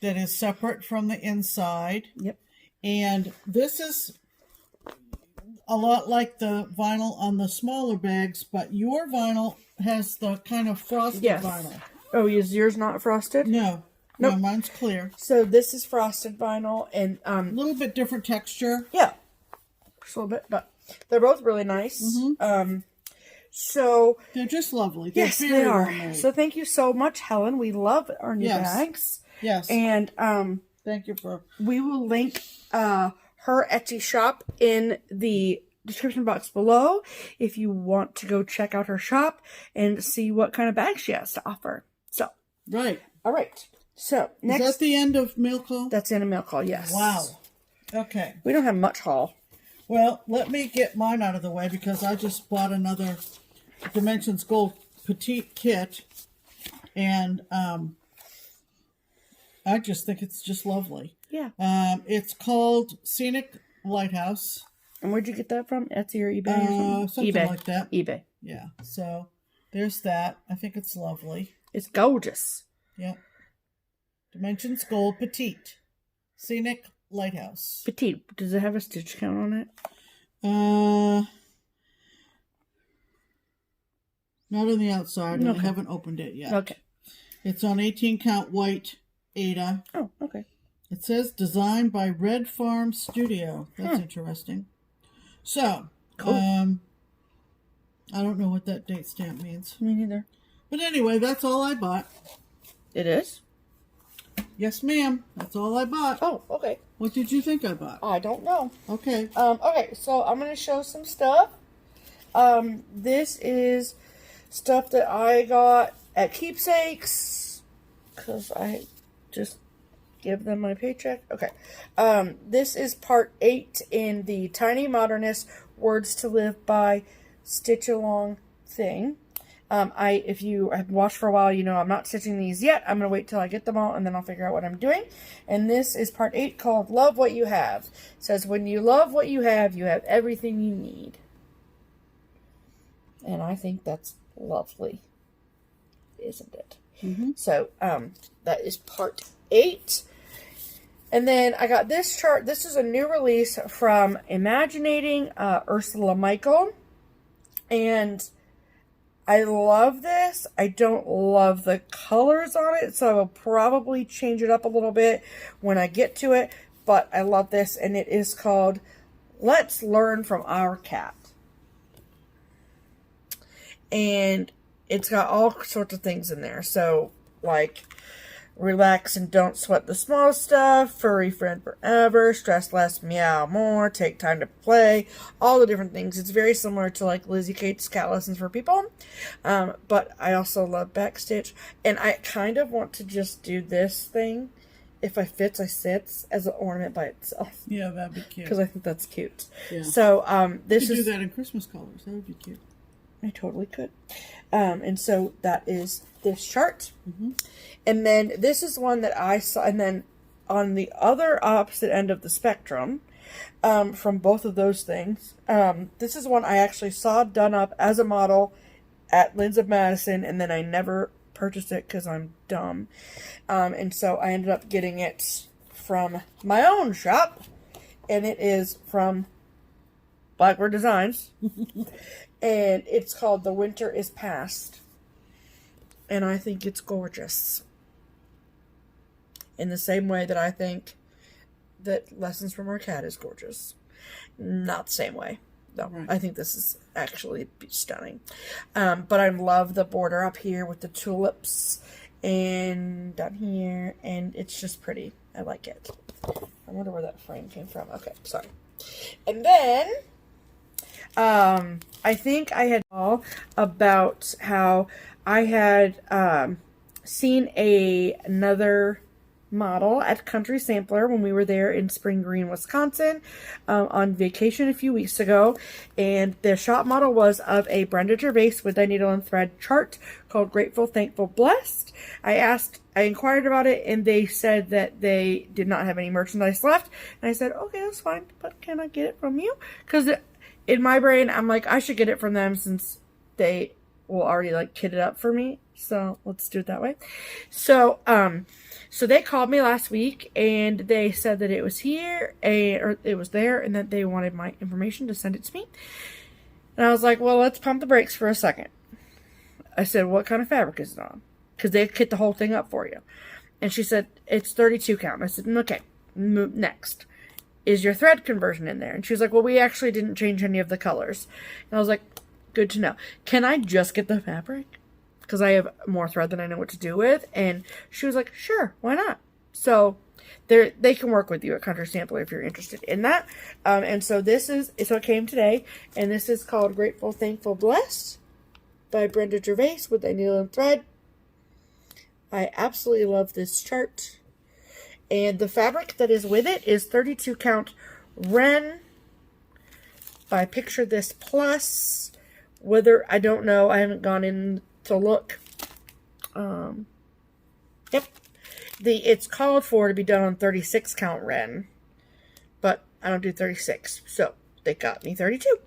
that is separate from the inside. Yep. And this is a lot like the vinyl on the smaller bags, but your vinyl has the kind of frosted vinyl. Oh, is yours not frosted? No. Nope. No, mine's clear. So this is frosted vinyl, and a little bit different texture. Yeah, just a little bit, but they're both really nice. So they're just lovely. They're yes, they are. So thank you so much, Helen. We love our new bags. Yes. And thank you for. We will link her Etsy shop in the description box below if you want to go check out her shop and see what kind of bags she has to offer. So right. All right. So next, is that the end of mail call? That's the end of mail call. Yes. Wow. Okay. We don't have much haul. Well, let me get mine out of the way because I just bought another Dimensions Gold Petite kit, and I just think it's just lovely. Yeah. It's called Scenic Lighthouse. And where'd you get that from? Etsy or eBay or something? Something eBay. like that. eBay. Yeah. So there's that. I think it's lovely. It's gorgeous. Yep. Dimensions Gold Petite. Scenic Lighthouse. Petite. Does it have a stitch count on it? Not on the outside. Okay. I haven't opened it yet. Okay. It's on 18 count white Ada. Oh, okay. It says designed by Red Farm Studio. That's interesting. So, cool. I don't know what that date stamp means. Me neither. But anyway, that's all I bought. It is? Yes, ma'am. That's all I bought. Oh, okay. What did you think I bought? I don't know. Okay. Okay, so I'm going to show some stuff. This is stuff that I got at Keepsakes, because I just give them my paycheck. Okay. This is part 8 in the Tiny Modernist Words to Live By Stitch Along thing. If you have watched for a while, you know I'm not stitching these yet. I'm going to wait till I get them all, and then I'll figure out what I'm doing. And this is part 8 called Love What You Have. It says, when you love what you have everything you need. And I think that's lovely, isn't it? Mm-hmm. So, that is part 8. And then I got this chart. This is a new release from Imaginating Ursula Michael. And I love this. I don't love the colors on it, so I will probably change it up a little bit when I get to it. But I love this, and it is called Let's Learn From Our Cat. And it's got all sorts of things in there. So, like, relax and don't sweat the small stuff, furry friend forever, stress less, meow more, take time to play, all the different things. It's very similar to like Lizzie Kate's Cat Lessons for People, but I also love backstitch, and I kind of want to just do this thing. If I fits, I sits as an ornament by itself. Yeah, that'd be cute. Because I think that's cute. Yeah. So this you could is do that in Christmas colors. That would be cute. I totally could. And so that is this chart. Mm-hmm. And then this is one that I saw. And then on the other opposite end of the spectrum, from both of those things, this is one I actually saw done up as a model at Linds of Madison. And then I never purchased it because I'm dumb. And so I ended up getting it from my own shop. And it is from Blackbird Designs. And it's called The Winter Is Past. And I think it's gorgeous. In the same way that I think that Lessons from Our Cat is gorgeous. Not the same way. No, right. I think this is actually stunning. But I love the border up here with the tulips. And down here. And it's just pretty. I like it. I wonder where that frame came from. Okay, sorry. And then I think I had all about how I had seen another model at Country Sampler when we were there in Spring Green, Wisconsin, on vacation a few weeks ago, and the shop model was of a Brenda Gervais with a needle and thread chart called Grateful, Thankful, Blessed. I inquired about it, and they said that they did not have any merchandise left, and I said, okay, that's fine, but can I get it from you? Because in my brain, I'm like, I should get it from them since they will already like kit it up for me So let's do it that way. So, so they called me last week and they said that it was here, or it was there, and that they wanted my information to send it to me. And I was like, well, let's pump the brakes for a second. I said, what kind of fabric is it on? Because they kit the whole thing up for you. And she said, it's 32 count. I said, okay, next. Is your thread conversion in there? And she was like, well, we actually didn't change any of the colors. And I was like, good to know. Can I just get the fabric? Because I have more thread than I know what to do with. And she was like, sure, why not? So they can work with you at Country Sampler if you're interested in that. And so so it came today. And this is called Grateful, Thankful, Blessed by Brenda Gervais with a needle and thread. I absolutely love this chart. And the fabric that is with it is 32 count Ren by Picture This Plus. Whether, I don't know, I haven't gone in to look. Yep. It's called for to be done on 36 count Ren. But I don't do 36. So they got me 32.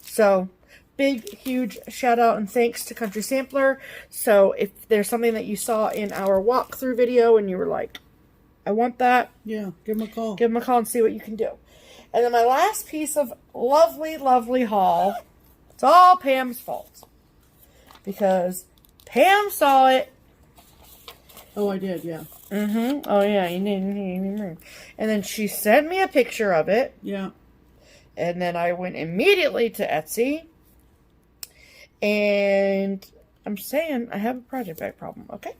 So big, huge shout out and thanks to Country Sampler. So if there's something that you saw in our walkthrough video and you were like, I want that. Yeah, give them a call. Give them a call and see what you can do. And then my last piece of lovely, lovely haul. It's all Pam's fault. Because Pam saw it. Oh, I did, yeah. Mm-hmm. Oh, yeah, you did. And then she sent me a picture of it. Yeah. And then I went immediately to Etsy. And I'm saying I have a project bag problem, okay?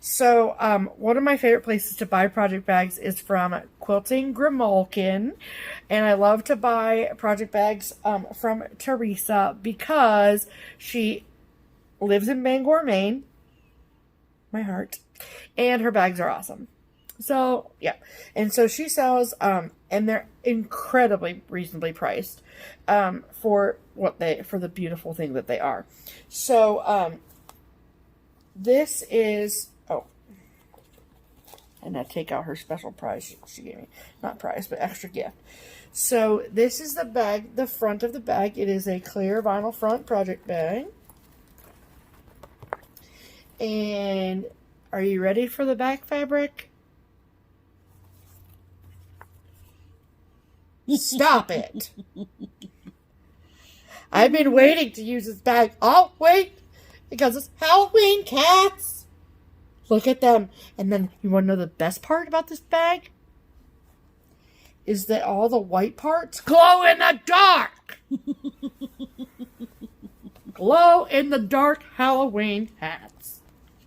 So, one of my favorite places to buy project bags is from QuiltingGrimalkin. And I love to buy project bags from Teresa because she lives in Bangor, Maine. My heart. And her bags are awesome. So, yeah. And so she sells, and they're incredibly reasonably priced for the beautiful thing that they are. So, this is, and I take out her special prize she gave me. Not prize, but extra gift. So, this is the bag, the front of the bag. It is a clear vinyl front project bag. And are you ready for the back fabric? Stop it. I've been waiting to use this bag. Oh, wait. Because it's Halloween, cats. Look at them. And then, you want to know the best part about this bag? Is that all the white parts glow in the dark. Glow in the dark Halloween hats.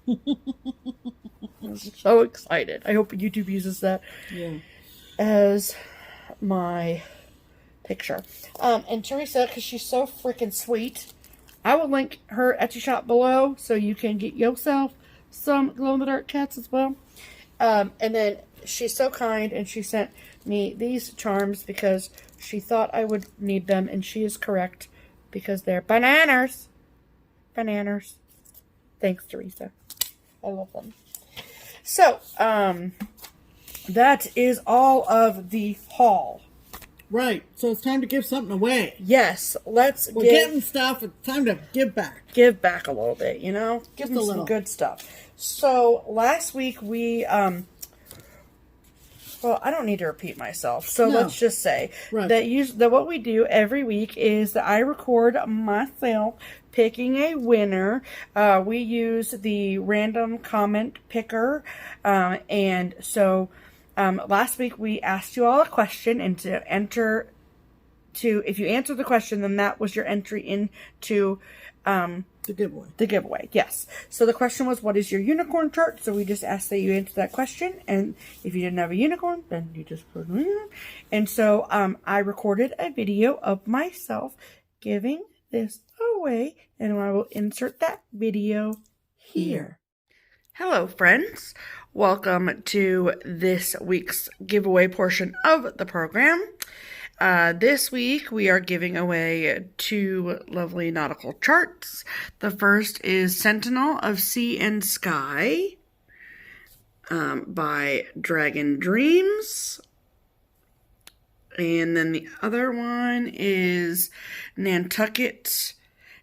I'm so excited. I hope YouTube uses that as my picture. And Teresa, because she's so freaking sweet, I will link her Etsy shop below so you can get yourself some glow-in-the-dark cats as well. And then she's so kind and she sent me these charms because she thought I would need them, and she is correct because they're bananas. Bananas. Thanks, Teresa. I love them. So, that is all of the haul. Right. So it's time to give something away. Yes. We're getting stuff. It's time to give back. Give back a little bit, you know? Give them some good stuff. So, last week we, well, I don't need to repeat myself. So, let's just say that what we do every week is that I record myself picking a winner. We use the random comment picker. And so, last week we asked you all a question, and if you answer the question, then that was your entry into the giveaway. The giveaway, yes. So the question was, what is your unicorn chart? So we just asked that you answer that question, and if you didn't have a unicorn, then you just put unicorn. And so I recorded a video of myself giving this away, and I will insert that video here. Hello, friends. Welcome to this week's giveaway portion of the program. This week we are giving away 2 lovely nautical charts. The first is Sentinel of Sea and Sky by Dragon Dreams. And then the other one is Nantucket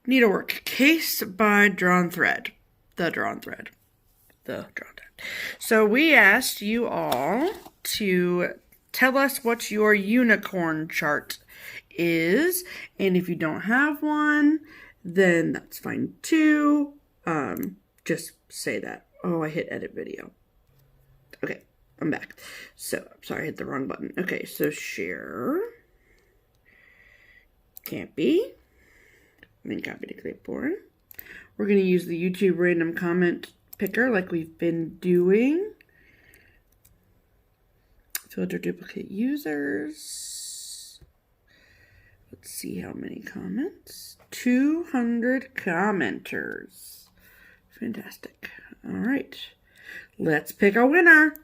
Needlework Case by Drawn Thread. The drawn thread. The drawn thread. So we asked you all to tell us what your unicorn chart is. And if you don't have one, then that's fine too. Just say that. Oh, I hit edit video. Okay, I'm back. So, I'm sorry, I hit the wrong button. Okay, so share. Copy. And then copy to clipboard. We're going to use the YouTube random comment picker like we've been doing. Filter duplicate users. Let's see how many comments. 200 commenters. Fantastic. All right. Let's pick a winner.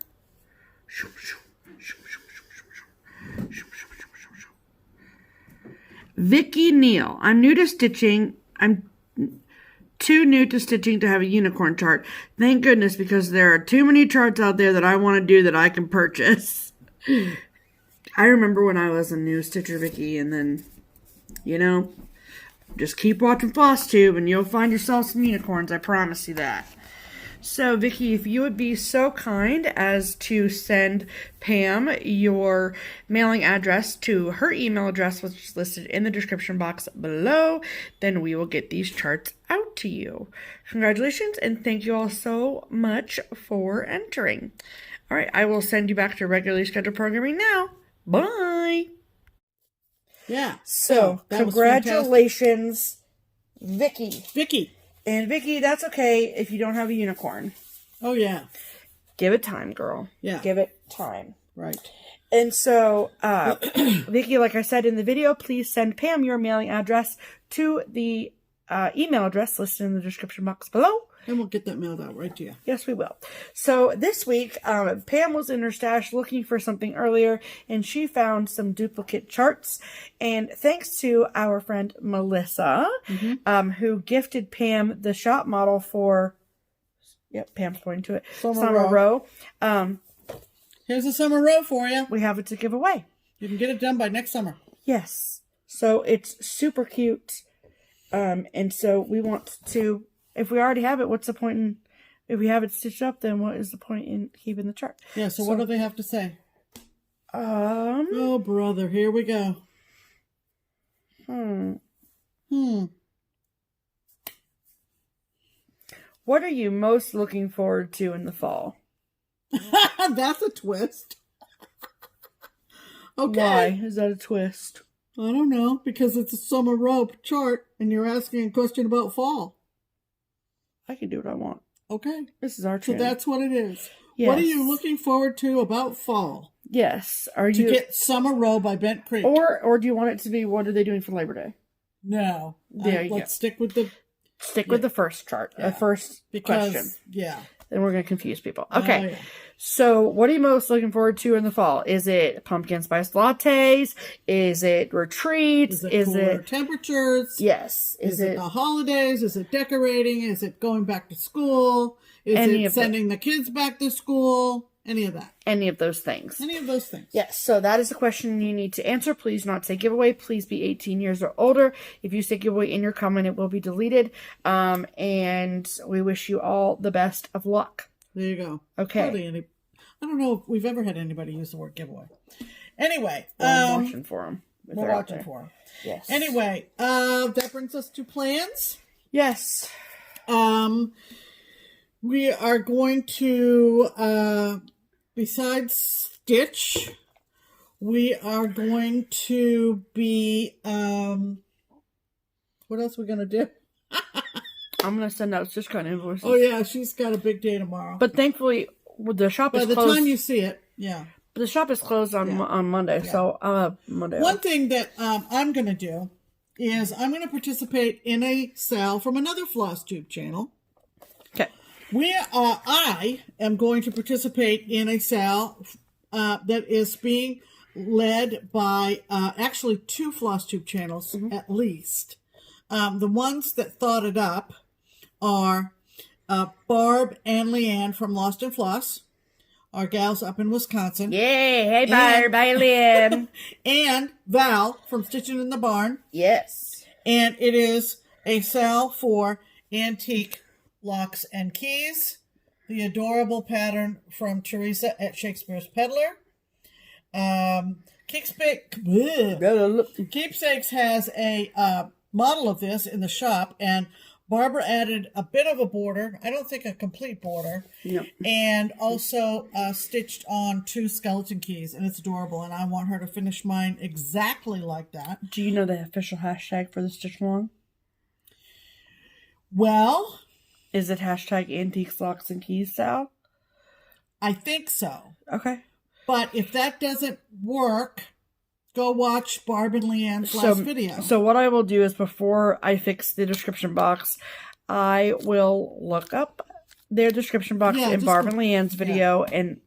Vicky Neal. I'm new to stitching. I'm too new to stitching to have a unicorn chart. Thank goodness, because there are too many charts out there that I want to do that I can purchase. I remember when I was a new stitcher, Vicky, and then, you know, just keep watching FlossTube and you'll find yourself some unicorns. I promise you that. So, Vicky, if you would be so kind as to send Pam your mailing address to her email address, which is listed in the description box below, then we will get these charts out to you. Congratulations, and thank you all so much for entering. All right, I will send you back to regularly scheduled programming now. Bye. Yeah. So, congratulations, Vicky. Vicky. And Vicky, that's okay if you don't have a unicorn. Oh, yeah. Give it time, girl. Yeah. Give it time. Right. And so, Vicky, like I said in the video, please send Pam your mailing address to the email address listed in the description box below. And we'll get that mailed out right to you. Yes, we will. So this week, Pam was in her stash looking for something earlier, and she found some duplicate charts. And thanks to our friend Melissa, who gifted Pam the shop model for, yep, Pam's pointing to it, Summer Row. Here's a summer row for you. We have it to give away. You can get it done by next summer. Yes. So it's super cute. And so we want to... If we already have it, what's the point in... If we have it stitched up, then what is the point in keeping the chart? Yeah, so what do they have to say? Oh, brother, here we go. What are you most looking forward to in the fall? That's a twist. Okay. Why is that a twist? I don't know, because it's a summer rope chart, and you're asking a question about fall. I can do what I want. Okay. This is our channel. So that's what it is. Yes. What are you looking forward to about fall? Yes. Are you... To get Summer Row by Bent Creek. Or do you want it to be, what are they doing for Labor Day? No. Let's stick with the... Stick with the first chart. The first question. Yeah. Then we're going to confuse people. Okay. Yeah. So, what are you most looking forward to in the fall? Is it pumpkin spice lattes? Is it retreats? Is it temperatures? Yes. Is it the holidays? Is it decorating? Is it going back to school? Is it sending the kids back to school? Any of that. Any of those things. Any of those things. Yes. So that is a question you need to answer. Please not say giveaway. Please be 18 years or older. If you say giveaway in your comment, it will be deleted. And we wish you all the best of luck. There you go. Okay. I don't know if we've ever had anybody use the word giveaway. Anyway. I'm watching for them. We're watching for them. Yes. Anyway, that brings us to plans. Yes. We are going to, besides stitch, we are going to be, what else are we going to do? I'm going to send out just kind of invoices. Oh, yeah, she's got a big day tomorrow. But thankfully, the shop is closed. By the time you see it, yeah. But the shop is closed on Monday, so Monday. One thing that I'm going to do is I'm going to participate in a sale from another FlossTube channel. Okay. I am going to participate in a sale that is being led by actually 2 FlossTube channels at least. The ones that thought it up are Barb and Leanne from Lost and Floss, our gals up in Wisconsin. Yay! Hey, Barb. Hi, Leanne. And Val from Stitching in the Barn. Yes. And it is a sale for antique Locks and Keys, the adorable pattern from Teresa at Shakespeare's Peddler. Keepsakes has a model of this in the shop, and Barbara added a bit of a border. I don't think a complete border. No. And also stitched on 2 skeleton keys, and it's adorable, and I want her to finish mine exactly like that. Do you know the official hashtag for the stitch along? Well, is it hashtag antiques, locks, and keys style? I think so. Okay. But if that doesn't work, go watch Barb and Leanne's last video. So what I will do is, before I fix the description box, I will look up their description box in Barb and Leanne's video, and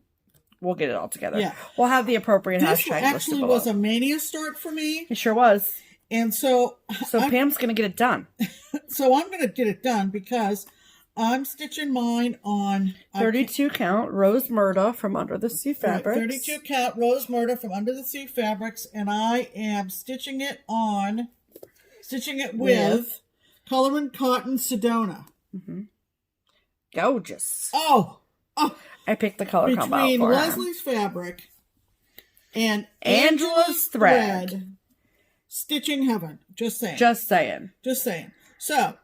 we'll get it all together. Yeah. We'll have the appropriate hashtag listed below. This actually was a mania start for me. It sure was. And so Pam's going to get it done. So I'm going to get it done because I'm stitching mine on 32 count Rose Murda from Under the Sea Fabrics. Right, 32 count Rose Murda from Under the Sea Fabrics, and I am stitching it with Color and Cotton Sedona. Mm-hmm. Gorgeous. Oh, I picked the color combo for between Leslie's fabric and Angela's thread. Stitching heaven. Just saying. So,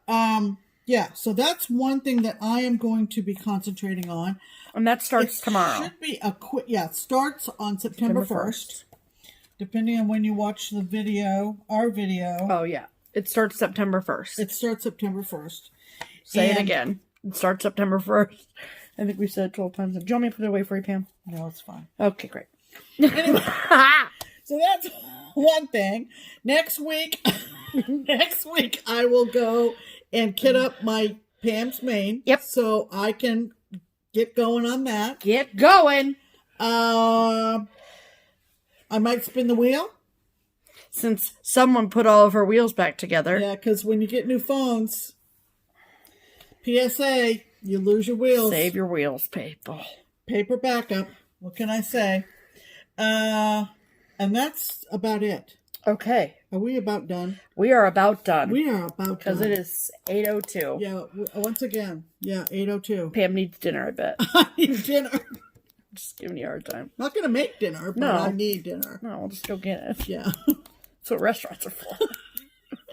yeah, so that's one thing that I am going to be concentrating on. And that starts tomorrow. Should be it starts on September 1st. Depending on when you watch the video, our video. Oh, yeah. It starts September 1st. It starts September 1st. Say it again. It starts September 1st. I think we said it 12 times. Do you want me to put it away for you, Pam? No, it's fine. Okay, great. Anyway, so that's one thing. Next week I will go and kit up my Pam's Maine. Yep. So I can get going on that. Get going. I might spin the wheel. Since someone put all of her wheels back together. Yeah, because when you get new phones, PSA, you lose your wheels. Save your wheels, people. Paper backup. What can I say? And that's about it. Okay. Are we about done? We are about done. Because it is 8:02. Yeah, once again. Yeah, 8:02. Pam needs dinner, I bet. I need dinner. Just giving you a hard time. Not going to make dinner, but I need dinner. No, we'll just go get it. Yeah. That's what restaurants are for.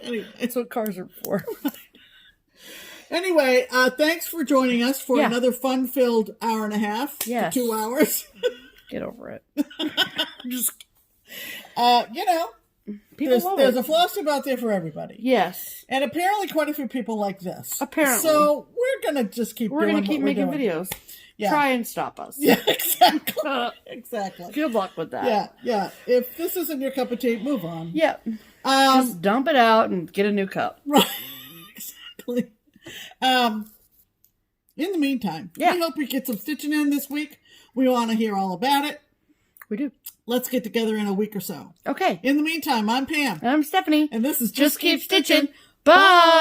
Anyway. That's what cars are for. Anyway, thanks for joining us for another fun-filled hour and a half to 2 hours. Get over it. Just, there's a FlossTube out there for everybody. Yes. And apparently quite a few people like this. Apparently. So we're going to just keep making videos. Yeah. Try and stop us. Yeah, exactly. Exactly. Good luck with that. Yeah. If this isn't your cup of tea, move on. Yeah. Just dump it out and get a new cup. Right. Exactly. In the meantime, we hope we get some stitching in this week. We want to hear all about it. We do. Let's get together in a week or so. Okay. In the meantime, I'm Pam. And I'm Stephanie. And this is Just Keep Stitching. Bye.